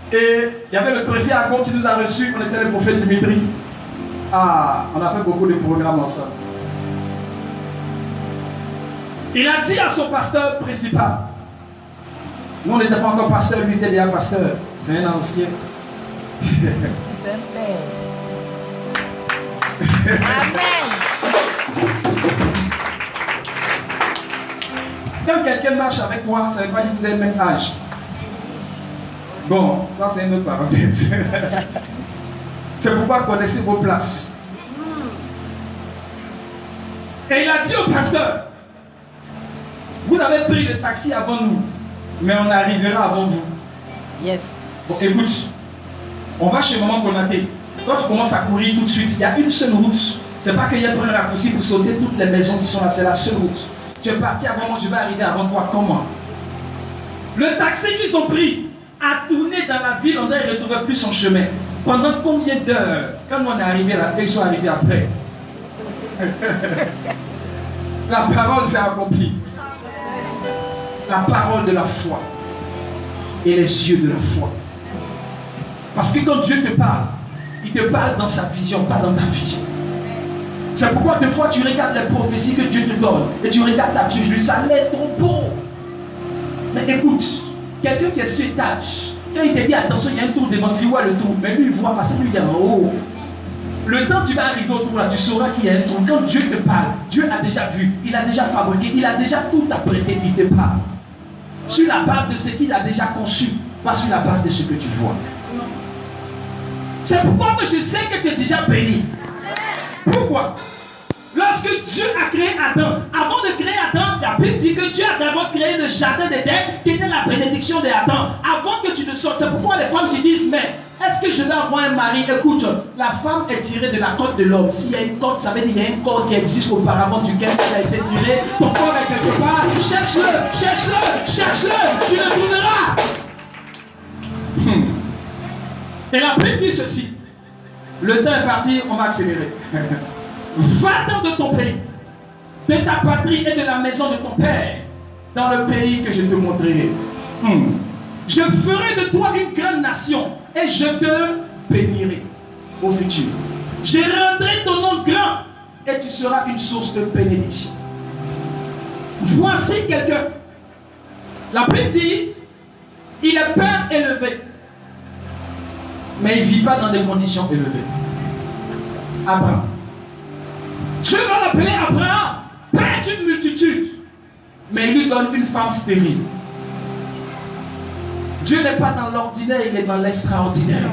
Et il y avait le préfet à Gaulle qui nous a reçus. On était le prophète Dimitri. Ah, on a fait beaucoup de programmes ensemble. Il a dit à son pasteur principal, nous on n'était pas encore pasteur, lui était déjà pasteur, c'est un ancien. Amen. Quand quelqu'un marche avec toi, ça ne veut pas dire que vous avez le même âge. Bon, ça c'est une autre parenthèse. C'est pourquoi connaissez vos places. Et il a dit au pasteur, vous avez pris le taxi avant nous, mais on arrivera avant vous. Yes. Bon, écoute, on va chez Maman Konaté. Toi, tu commences à courir tout de suite. Il y a une seule route. C'est pas qu'il y a un raccourci pour sauter toutes les maisons qui sont là. C'est la seule route. Tu es parti avant moi, je vais arriver avant toi. Comment? Le taxi qu'ils ont pris a tourné dans la ville. On ne retrouvait plus son chemin. Pendant combien d'heures? Quand on est arrivé là, ils sont arrivés après. La parole s'est accomplie. La parole de la foi. Et les yeux de la foi. Parce que quand Dieu te parle, il te parle dans sa vision, pas dans ta vision. C'est pourquoi des fois tu regardes les prophéties que Dieu te donne et tu regardes ta vie, je lui ça l'est trop beau. Mais écoute, quelqu'un qui est sur étage, quand il te dit attention, il y a un tour devant, tu dis ouais le tour, mais lui il voit parce que lui il est en haut. Le temps tu vas arriver au tour là, tu sauras qu'il y a un tour. Quand Dieu te parle, Dieu a déjà vu, il a déjà fabriqué, il a déjà tout apprêté, il te parle. Sur la base de ce qu'il a déjà conçu, pas sur la base de ce que tu vois. C'est pourquoi moi je sais que tu es déjà béni. Pourquoi? Lorsque Dieu a créé Adam, avant de créer Adam, la Bible dit que Dieu a d'abord créé le jardin d'Éden, qui était la bénédiction d'Adam. Avant que tu ne sortes, c'est pourquoi les femmes qui disent, mais est-ce que je vais avoir un mari? Écoute, la femme est tirée de la côte de l'homme. S'il y a une côte, ça veut dire qu'il y a un corps qui existe auparavant duquel elle a été tirée. Ton corps est quelque part. Cherche-le, cherche-le, cherche-le, tu le trouveras. Et la Bible dit ceci. Le temps est parti, on va accélérer. Va-t'en de ton pays, de ta patrie et de la maison de ton père, dans le pays que je te montrerai. Je ferai de toi une grande nation et je te bénirai au futur. Je rendrai ton nom grand et tu seras une source de bénédiction. Voici quelqu'un. La Bible dit, il est père élevé, mais il ne vit pas dans des conditions élevées. Abraham. Dieu va l'appeler Abraham, père d'une multitude, mais il lui donne une femme stérile. Dieu n'est pas dans l'ordinaire, il est dans l'extraordinaire.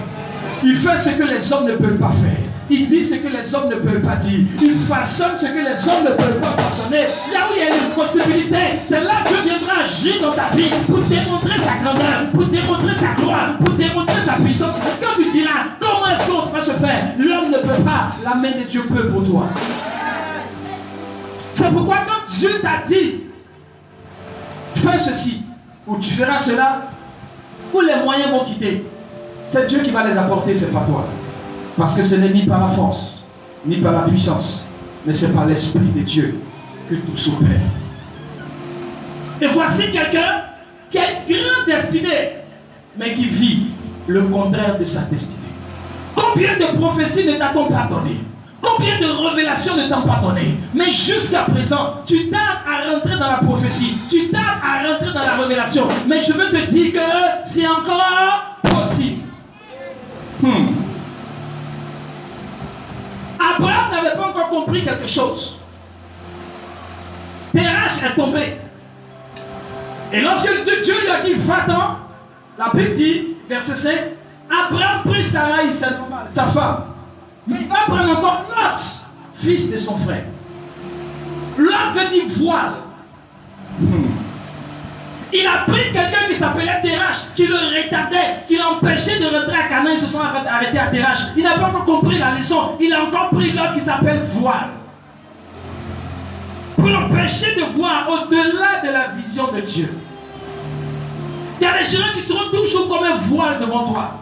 Il fait ce que les hommes ne peuvent pas faire. Il dit ce que les hommes ne peuvent pas dire. Il façonne ce que les hommes ne peuvent pas façonner. Là où il y a une possibilité, c'est là que Dieu viendra agir dans ta vie pour démontrer sa grandeur, pour démontrer sa gloire, pour démontrer sa puissance. Quand tu diras, comment est-ce qu'on va se faire? L'homme ne peut pas, la main de Dieu peut pour toi. C'est pourquoi quand Dieu t'a dit, fais ceci, ou tu feras cela, où les moyens vont quitter, c'est Dieu qui va les apporter, c'est pas toi. Parce que ce n'est ni par la force, ni par la puissance, mais c'est par l'Esprit de Dieu que tout s'opère. Et voici quelqu'un qui a une grande destinée, mais qui vit le contraire de sa destinée. Combien de prophéties ne t'ont pas donné? Combien de révélations ne t'ont pas donné? Mais jusqu'à présent, tu tardes à rentrer dans la prophétie, tu tardes à rentrer dans la révélation. Mais je veux te dire que c'est encore possible. Abraham n'avait pas encore compris quelque chose. Terach est tombé. Et lorsque Dieu lui a dit, va-t'en, la Bible dit, verset 5, Abraham prit Sarai, sa femme. Mais il va prendre encore Lot, fils de son frère. Lot veut dire voile. Il a pris quelqu'un qui s'appelait Terach, qui le retardait, qui l'empêchait de rentrer à Canaan. Ils se sont arrêtés à Terach. Il n'a pas encore compris la leçon. Il a encore pris l'autre qui s'appelle voile. Pour l'empêcher de voir au-delà de la vision de Dieu. Il y a des gens qui seront toujours comme un voile devant toi.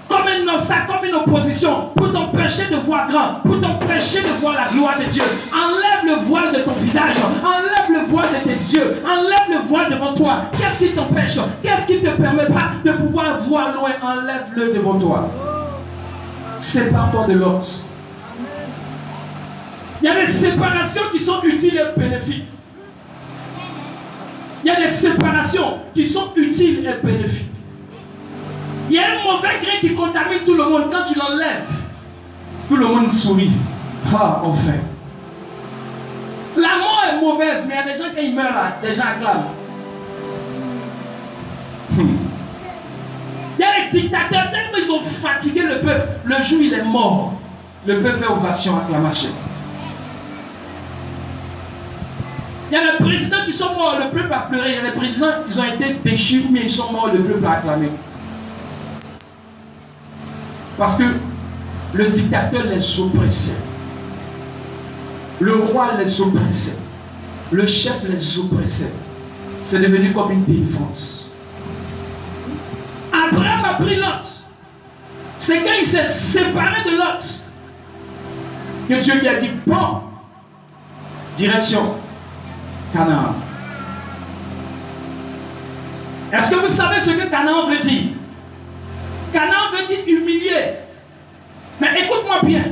Comme un obstacle, comme une opposition, pour t'empêcher de voir grand, pour t'empêcher de voir la gloire de Dieu. Enlève le voile de ton visage, enlève le voile de tes yeux, enlève le voile devant toi. Qu'est-ce qui t'empêche? Qu'est-ce qui ne te permet pas de pouvoir voir loin? Enlève-le devant toi. Sépare-toi de l'autre. Il y a des séparations qui sont utiles et bénéfiques. Il y a des séparations qui sont utiles et bénéfiques. Il y a un mauvais grain qui contamine tout le monde. Quand tu l'enlèves, tout le monde sourit. Ah, enfin. La mort est mauvaise, mais il y a des gens, quand ils meurent là, des gens acclament. Il y a les dictateurs, tellement ils ont fatigué le peuple. Le jour où il est mort, le peuple fait ovation, acclamation. Il y a des présidents qui sont morts, le peuple a pleuré. Il y a des présidents qui ont été déchus, mais ils sont morts, le peuple a acclamé. Parce que le dictateur les oppressait. Le roi les oppressait. Le chef les oppressait. C'est devenu comme une délivrance. Abraham a pris Lot. C'est quand il s'est séparé de Lot que Dieu lui a dit, bon, direction Canaan. Est-ce que vous savez ce que Canaan veut dire? Canaan veut dire humilié. Mais écoute-moi bien.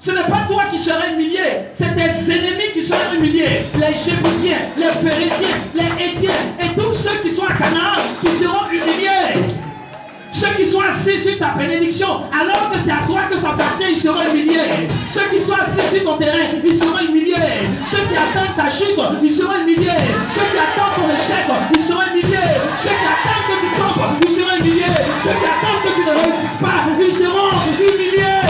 Ce n'est pas toi qui seras humilié, c'est tes ennemis qui seront humiliés. Les Jébusiens, les Phérésiens, les Hétiens et tous ceux qui sont à Canaan qui seront humiliés. Ceux qui sont assis sur ta bénédiction, alors que c'est à toi que ça appartient, ils seront humiliés. Ceux qui sont assis sur ton terrain, ils seront humiliés. Ceux qui attendent ta chute, ils seront humiliés. Ceux qui attendent ton échec, ils seront humiliés. Ceux qui attendent que tu tombes, ils seront humiliés. Ceux qui attendent que tu ne réussisses pas, ils seront humiliés.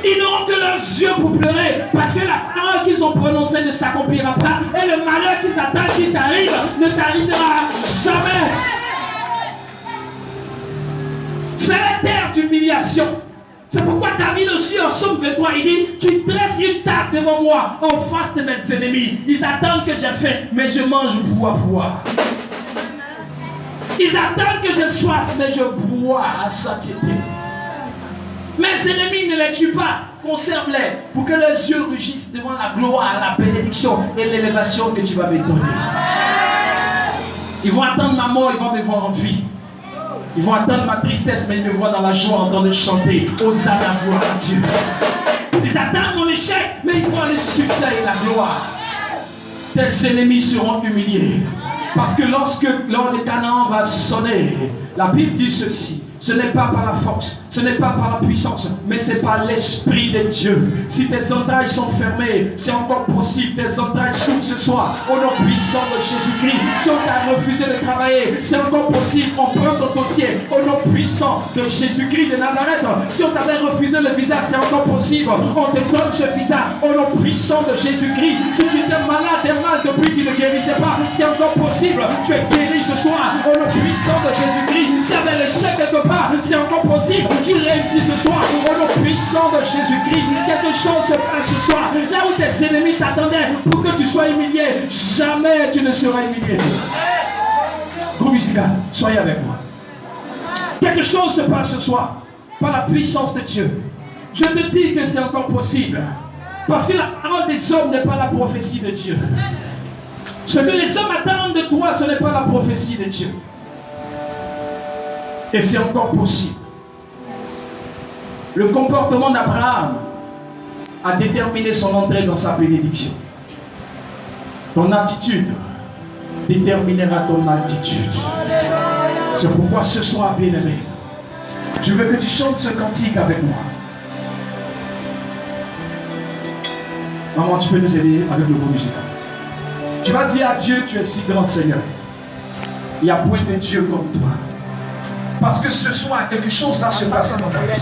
Ils n'auront que leurs yeux pour pleurer, parce que la parole qu'ils ont prononcée ne s'accomplira pas, et le malheur qu'ils attendent qui t'arrive ne t'arrivera jamais. C'est la terre d'humiliation. C'est pourquoi David aussi en Psaume 23, il dit, tu dresses une table devant moi en face de mes ennemis. Ils attendent que j'ai faim, mais je mange pour pouvoir. Ils attendent que j'ai soif, mais je bois à satiété. Mes ennemis, ne les tue pas, conserve-les pour que leurs yeux rugissent devant la gloire, la bénédiction et l'élévation que tu vas me donner. Ils vont attendre ma mort, ils vont me voir en vie. Ils vont attendre ma tristesse, mais ils me voient dans la joie en train de chanter Hosanna, gloire à Dieu. Ils attendent mon échec, mais ils voient le succès et la gloire. Tes ennemis seront humiliés. Parce que lorsque l'heure de Canaan va sonner, la Bible dit ceci. Ce n'est pas par la force, ce n'est pas par la puissance, mais c'est par l'Esprit de Dieu. Si tes entrailles sont fermées, c'est encore possible. Tes entrailles s'ouvrent ce soir au nom puissant de Jésus-Christ. Si on t'a refusé de travailler, c'est encore possible. On prend ton dossier au nom puissant de Jésus-Christ de Nazareth. Si on t'avait refusé le visa, c'est encore possible. On te donne ce visa au nom puissant de Jésus-Christ. Si tu étais malade et mal depuis qu'il ne guérissait pas, c'est encore possible. Tu es guéri ce soir au nom puissant de Jésus-Christ. Si avec l'échec quelque part, c'est encore possible. Tu réussis ce soir au nom puissant de Jésus-Christ. Quelque chose se passe ce soir. Là où tes ennemis t'attendaient pour que tu sois humilié, jamais tu ne seras humilié. Groupe musical, soyez avec moi. Quelque chose se passe ce soir par la puissance de Dieu. Je te dis que c'est encore possible. Parce que la parole des hommes n'est pas la prophétie de Dieu. Ce que les hommes attendent de toi, ce n'est pas la prophétie de Dieu. Et c'est encore possible. Le comportement d'Abraham a déterminé son entrée dans sa bénédiction. Ton attitude déterminera ton altitude. C'est pourquoi ce soir, bien-aimé, je veux que tu chantes ce cantique avec moi. Maman, tu peux nous aider avec le groupe musical. Tu vas dire à Dieu, tu es si grand Seigneur. Il n'y a point de Dieu comme toi. Parce que ce soir, quelque chose va se passer dans ta vie.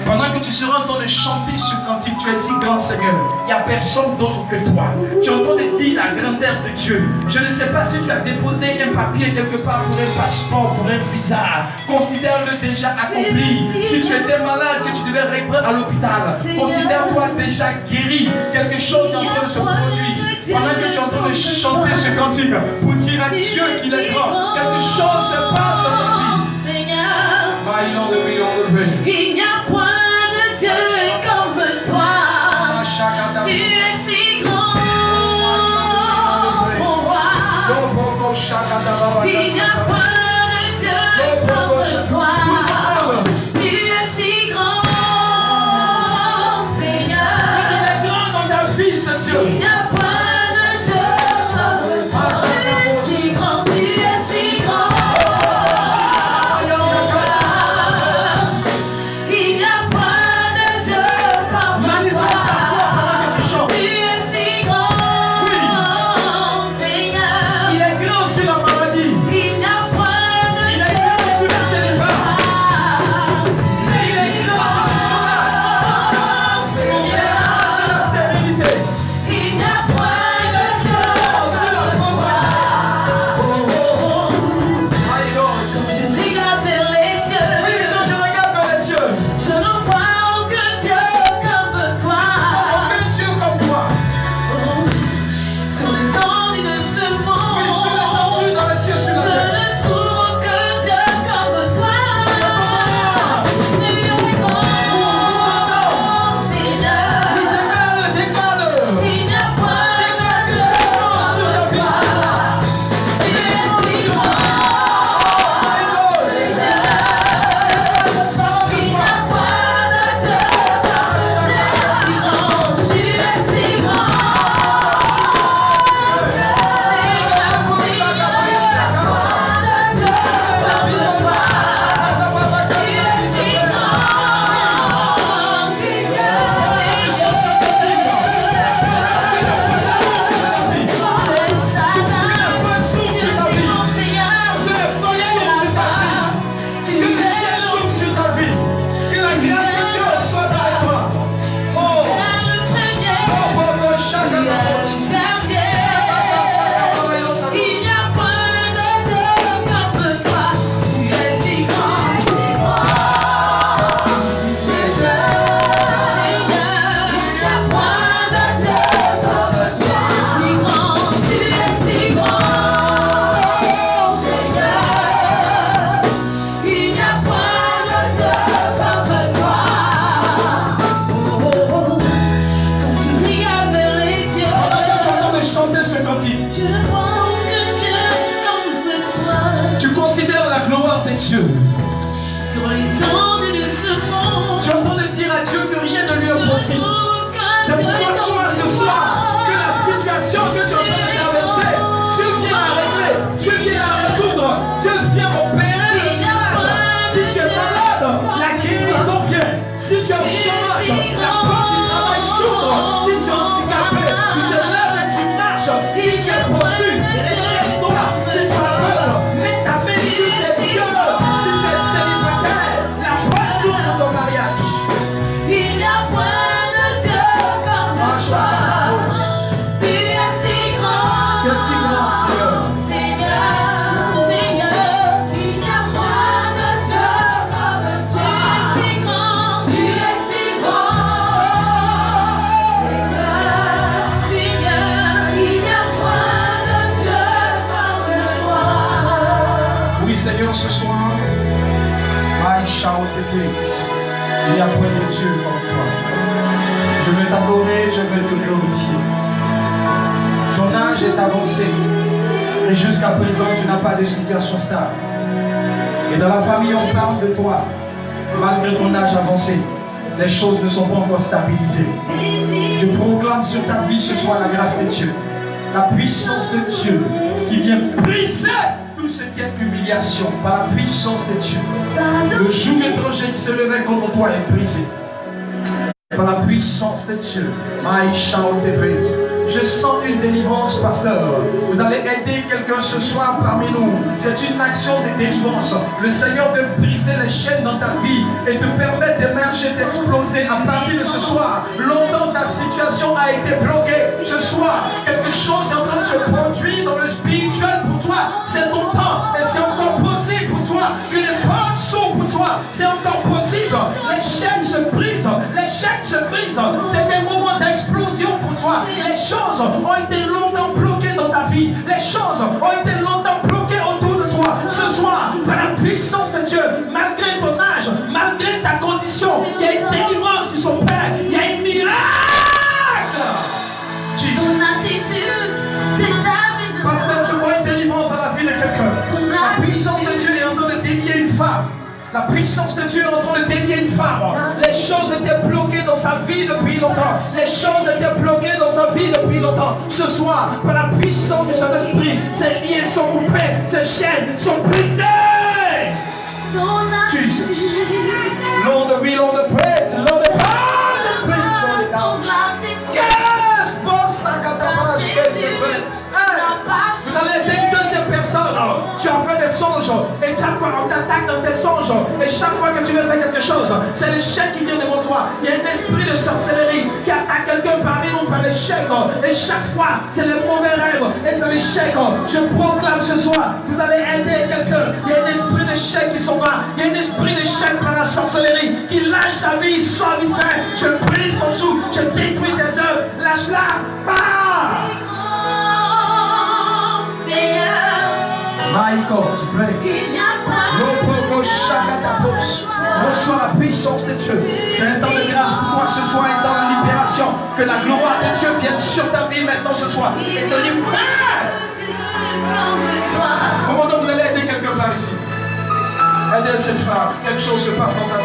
Pendant que tu seras en train de chanter ce cantique, tu es si grand Seigneur. Il n'y a personne d'autre que toi. Tu es en train de dire la grandeur de Dieu. Je ne sais pas si tu as déposé un papier quelque part pour un passeport, pour un visa. Considère-le déjà accompli. Si tu étais malade, que tu devais rentrer à l'hôpital, considère-toi déjà guéri. Quelque chose est en train de se produire. Pendant que tu es en train de chanter ce cantique, pour dire à Dieu qu'il est grand, quelque chose se passe dans ta vie. Il n'y a point de Dieu comme toi. Tu es si grand, mon roi. Il n'y a point de Dieu comme toi. Tu es si grand, Seigneur. de Dieu. sur l'étendue de ce monde. Tu es en train de dire à Dieu que rien ne lui est possible. C'est pourquoi toi ce soir, que la situation que tu es en train de traverser, Dieu vient la régler, Dieu vient la résoudre, Dieu vient opérer le miracle. Si tu es malade, la guérison vient. Si tu es au chômage, la porte du travail s'ouvre. Si tu es handicapé, tu te lèves et tu marches. Si tu es poursu, lève-toi. Si tu as peur, mets ta main sur tes yeux. Si tu es célibataire, la porte s'ouvre pour ton mariage. Il n'y a point de Dieu comme toi. Tu es si grand. Tu es si grand, Seigneur. Seigneur, Seigneur, il n'y a point de Dieu comme toi. Tu es si grand. Tu es si grand. Seigneur, Seigneur, il n'y a point de Dieu comme toi. Oui, Seigneur, ce soir, I shout the gates. Il n'y a point de Dieu comme toi. Je veux t'adorer, je veux te glorifier. Ton âge est avancé. Et jusqu'à présent, tu n'as pas de situation stable. Et dans la famille, on parle de toi. Malgré ton âge avancé, les choses ne sont pas encore stabilisées. Je proclame sur ta vie ce soir la grâce de Dieu. La puissance de Dieu qui vient briser tout ce qui est humiliation par la puissance de Dieu. Le joug étranger qui se levait contre toi est brisé. Par la puissance de Dieu. My shout the Je sens une délivrance, pasteur. Vous allez aider quelqu'un ce soir parmi nous. C'est une action de délivrance. Le Seigneur veut briser les chaînes dans ta vie et te permettre d'émerger, d'exploser. À partir de ce soir, longtemps ta situation a été bloquée. Ce soir, quelque chose est en train de se produire dans le spirituel pour toi. C'est ton temps et c'est encore possible pour toi. Que les portes s'ouvrent pour toi. C'est encore possible. Les chaînes se brisent. Les chaînes se brisent. C'est des moments d'explosion pour toi. Les choses ont été longtemps bloquées dans ta vie. Les choses ont été longtemps bloquées autour de toi. Ce soir, par la puissance de Dieu, malgré ton âge, malgré ta condition, il y a une délivrance qui s'opère. Il y a un miracle. Jesus. Ton attitude détermine. Pasteur, je vois une délivrance dans la vie de quelqu'un. La puissance de Dieu est en train de délier une femme. La puissance de Dieu est en train de délier une femme. Les choses étaient bloquées dans sa vie depuis longtemps. Les choses étaient bloquées dans sa vie depuis longtemps. Ce soir, par la puissance du Saint-Esprit, ces liens sont coupés, ces chaînes sont brisées. Ton attitude. Lord, we Lord, the praise, Lord, the power, the praise, Lord, the Ton power. attitude. Yes, boss, vous allez aider une deuxième personne. Tu as fait des songes et chaque fois on t'attaque dans tes songes. Et chaque fois que tu veux faire quelque chose, c'est l'échec qui vient devant toi. Il y a un esprit de sorcellerie qui attaque quelqu'un parmi nous par l'échec. Et chaque fois, c'est les mauvais rêves et c'est l'échec. Je proclame ce soir, vous allez aider quelqu'un. Il y a un esprit d'échec qui s'en va. Il y a un esprit d'échec par la sorcellerie qui lâche ta vie, sort vite fait. Je brise ton joug, je détruis tes œuvres. Lâche-la, pars. Michael, tu pries. Reçois la puissance de Dieu. C'est un temps de grâce pour toi ce soir, un temps de libération. Que la gloire de Dieu vienne sur ta vie maintenant ce soir et te libère. Comment donc vous allez aider quelqu'un par ici? Aidez cette femme. Quelque chose se passe dans sa vie.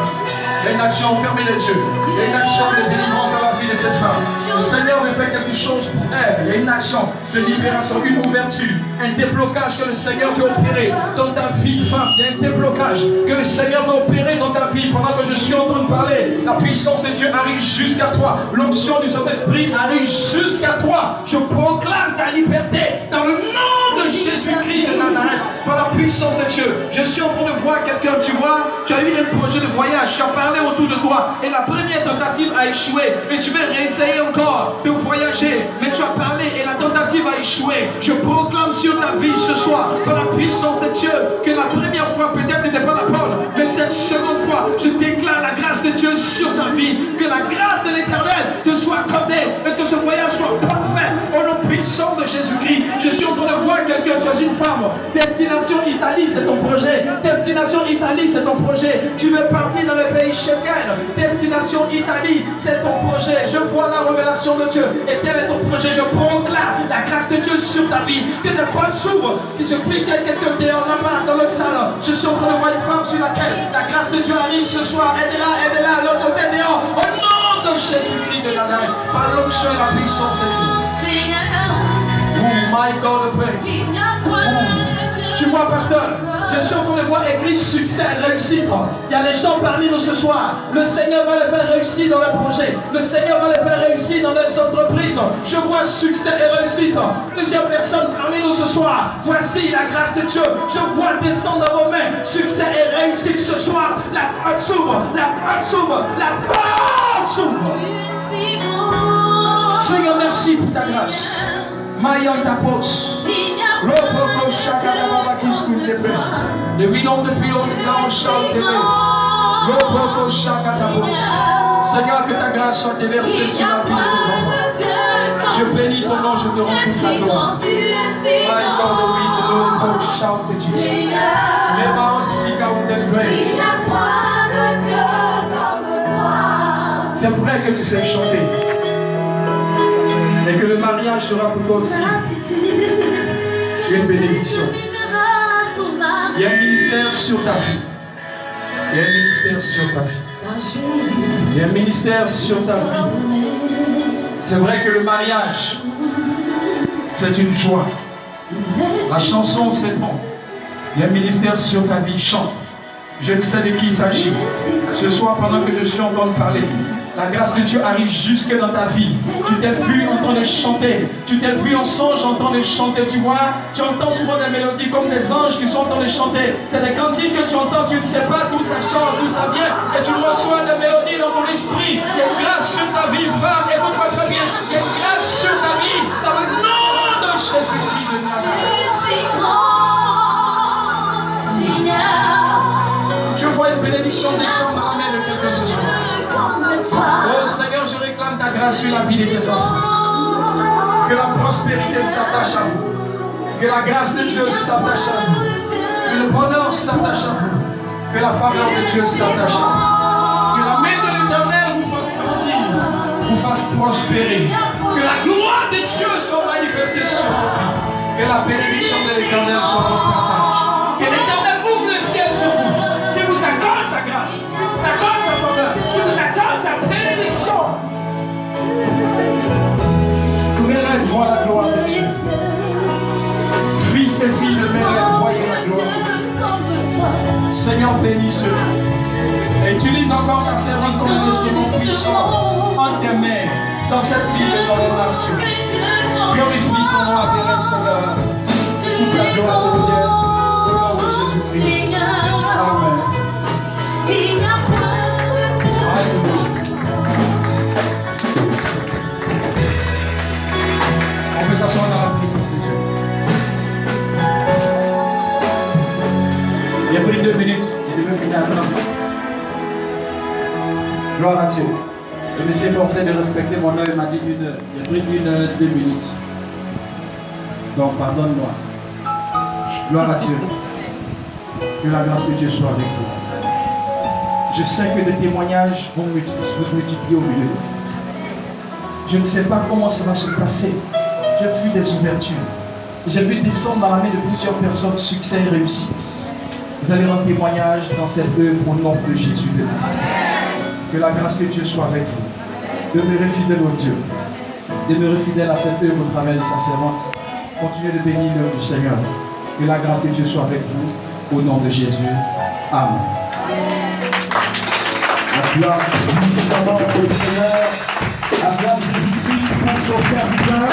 Il y a une action, fermez les yeux. Il y a une action de délivrance dans la vie de cette femme. Le Seigneur veut faire quelque chose pour elle. Il y a une action de libération, une ouverture, un déblocage que le Seigneur veut opérer dans ta vie, femme. Il y a un déblocage que le Seigneur veut opérer dans ta vie. Pendant que je suis en train de parler, la puissance de Dieu arrive jusqu'à toi. L'onction du Saint-Esprit arrive jusqu'à toi. Je proclame ta liberté dans le nom de Jésus-Christ de Nazareth. Par la puissance de Dieu. Je suis en train de voir quelqu'un, tu vois, tu as eu un projet de voyage, tu as parlé autour de toi et la première tentative a échoué et tu veux réessayer encore de voyager, mais tu as parlé et la tentative a échoué. Je proclame sur ta vie ce soir, par la puissance de Dieu, que la première fois peut-être n'était pas la bonne, mais cette seconde fois, je déclare la grâce de Dieu sur ta vie, que la grâce de l'Éternel te soit accordée et que ce voyage soit parfait Au nom puissant de Jésus-Christ, je suis en train de voir quelqu'un, tu es une femme. Destination Italie, c'est ton projet. Destination Italie, c'est ton projet. Tu veux partir dans le pays Schengen. Destination Italie, c'est ton projet. Je vois la révélation de Dieu. Et tel est ton projet. Je proclame la grâce de Dieu sur ta vie. Que les portes s'ouvrent. Que je prie que quelqu'un dehors là-bas dans l'autre salle. Je suis en train de voir une femme sur laquelle la grâce de Dieu arrive ce soir. Aidez-la, l'autre côté dehors. Au nom de Jésus-Christ de Nazareth. Par l'onction et la puissance de Dieu. Oh my God, praise. Tu vois, pasteur, je suis en train de voir écrit succès, réussite. Il y a des gens parmi nous ce soir. Le Seigneur va les faire réussir dans leurs projets. Le Seigneur va les faire réussir dans leurs entreprises. Je vois succès et réussite. Plusieurs personnes parmi nous ce soir. Voici la grâce de Dieu. Je vois descendre dans vos mains. Succès et réussite ce soir. La porte s'ouvre. La porte s'ouvre. La porte s'ouvre. Seigneur, merci pour ta grâce. Mayan tapos. Lopoko shakadababa kiskutepe. Le winon depuis longtemps chante des Lopoko shakadabos. Seigneur, que ta grâce soit déversée sur la vie de tes enfants. Je bénis ton nom, je te rends toute la gloire. My God, we to Lopoko shout to Jesus. Leva aussi comme des praise. C'est vrai que tu sais chanter. Et que le mariage sera pour toi aussi une bénédiction. Il y a un ministère sur ta vie. Il y a un ministère sur ta vie. Il y a un ministère sur ta vie. C'est vrai que le mariage, c'est une joie. La chanson, c'est bon. Il y a un ministère sur ta vie. Chante. Je ne sais de qui il s'agit. Ce soir, pendant que je suis en train de parler, la grâce de Dieu arrive jusque dans ta vie. Tu t'es vu en train de chanter. Tu t'es vu en songe en train de chanter. Tu vois, tu entends souvent des mélodies comme des anges qui sont en train de chanter. C'est des cantiques que tu entends, tu ne sais pas d'où ça sort, d'où ça vient. Et tu reçois des mélodies dans ton esprit. Il y a une grâce sur ta vie, femme. Écoute-moi très bien. Il y a une grâce sur ta vie. Dans le nom de Jésus-Christ de Nazareth. Je vois une bénédiction descendre dans la main de quelqu'un ce soir. Oh Seigneur, je réclame ta grâce sur la vie de tes enfants. Que la prospérité s'attache à vous. Que la grâce de Dieu s'attache à vous. Que le bonheur s'attache à vous. Que la faveur de Dieu s'attache à vous. Que la main de l'Éternel vous fasse grandir, vous fasse prospérer. Que la gloire de Dieu soit manifestée sur vos vies. Que la bénédiction de l'Éternel soit votre partage. Que l'Éternel ouvre le ciel sur vous. Qu'il vous accorde sa grâce. Accorde sa faveur. Qu'il vous accorde sa bénédiction. Mérite voir la gloire de Dieu. Fils et filles de mérite voyez la gloire de Dieu. Seigneur, bénis ceux et utilise encore ta servante comme un instrument puissant entre tes mains dans cette ville et dans les nations. Glorifie ton nom à Père Seigneur. Toute la gloire te revienne au nom de Jésus-Christ. Amen. Alléluia. On peut s'asseoir dans la présence de Dieu. Il a pris 2 minutes, il devait finir à 30. Gloire à Dieu. Je me suis efforcé de respecter mon heure, il m'a dit 1 heure. Il a pris 1 heure, 2 minutes. Donc pardonne-moi. Gloire à Dieu. Que la grâce de Dieu soit avec vous. Je sais que les témoignages vont se multiplier au milieu de vous. Je ne sais pas comment ça va se passer. J'ai vu des ouvertures. J'ai vu descendre dans la main de plusieurs personnes succès et réussite. Vous allez rendre témoignage dans cette œuvre au nom de Jésus de Nazareth. Que la grâce de Dieu soit avec vous. Demeurez fidèles au Dieu. Demeurez fidèles à cette œuvre au travers de sa servante. Continuez de bénir l'œuvre du Seigneur. Que la grâce de Dieu soit avec vous. Au nom de Jésus. Amen. Acclame puissamment le Seigneur. Acclame Jésus-Christ pour son serviteur.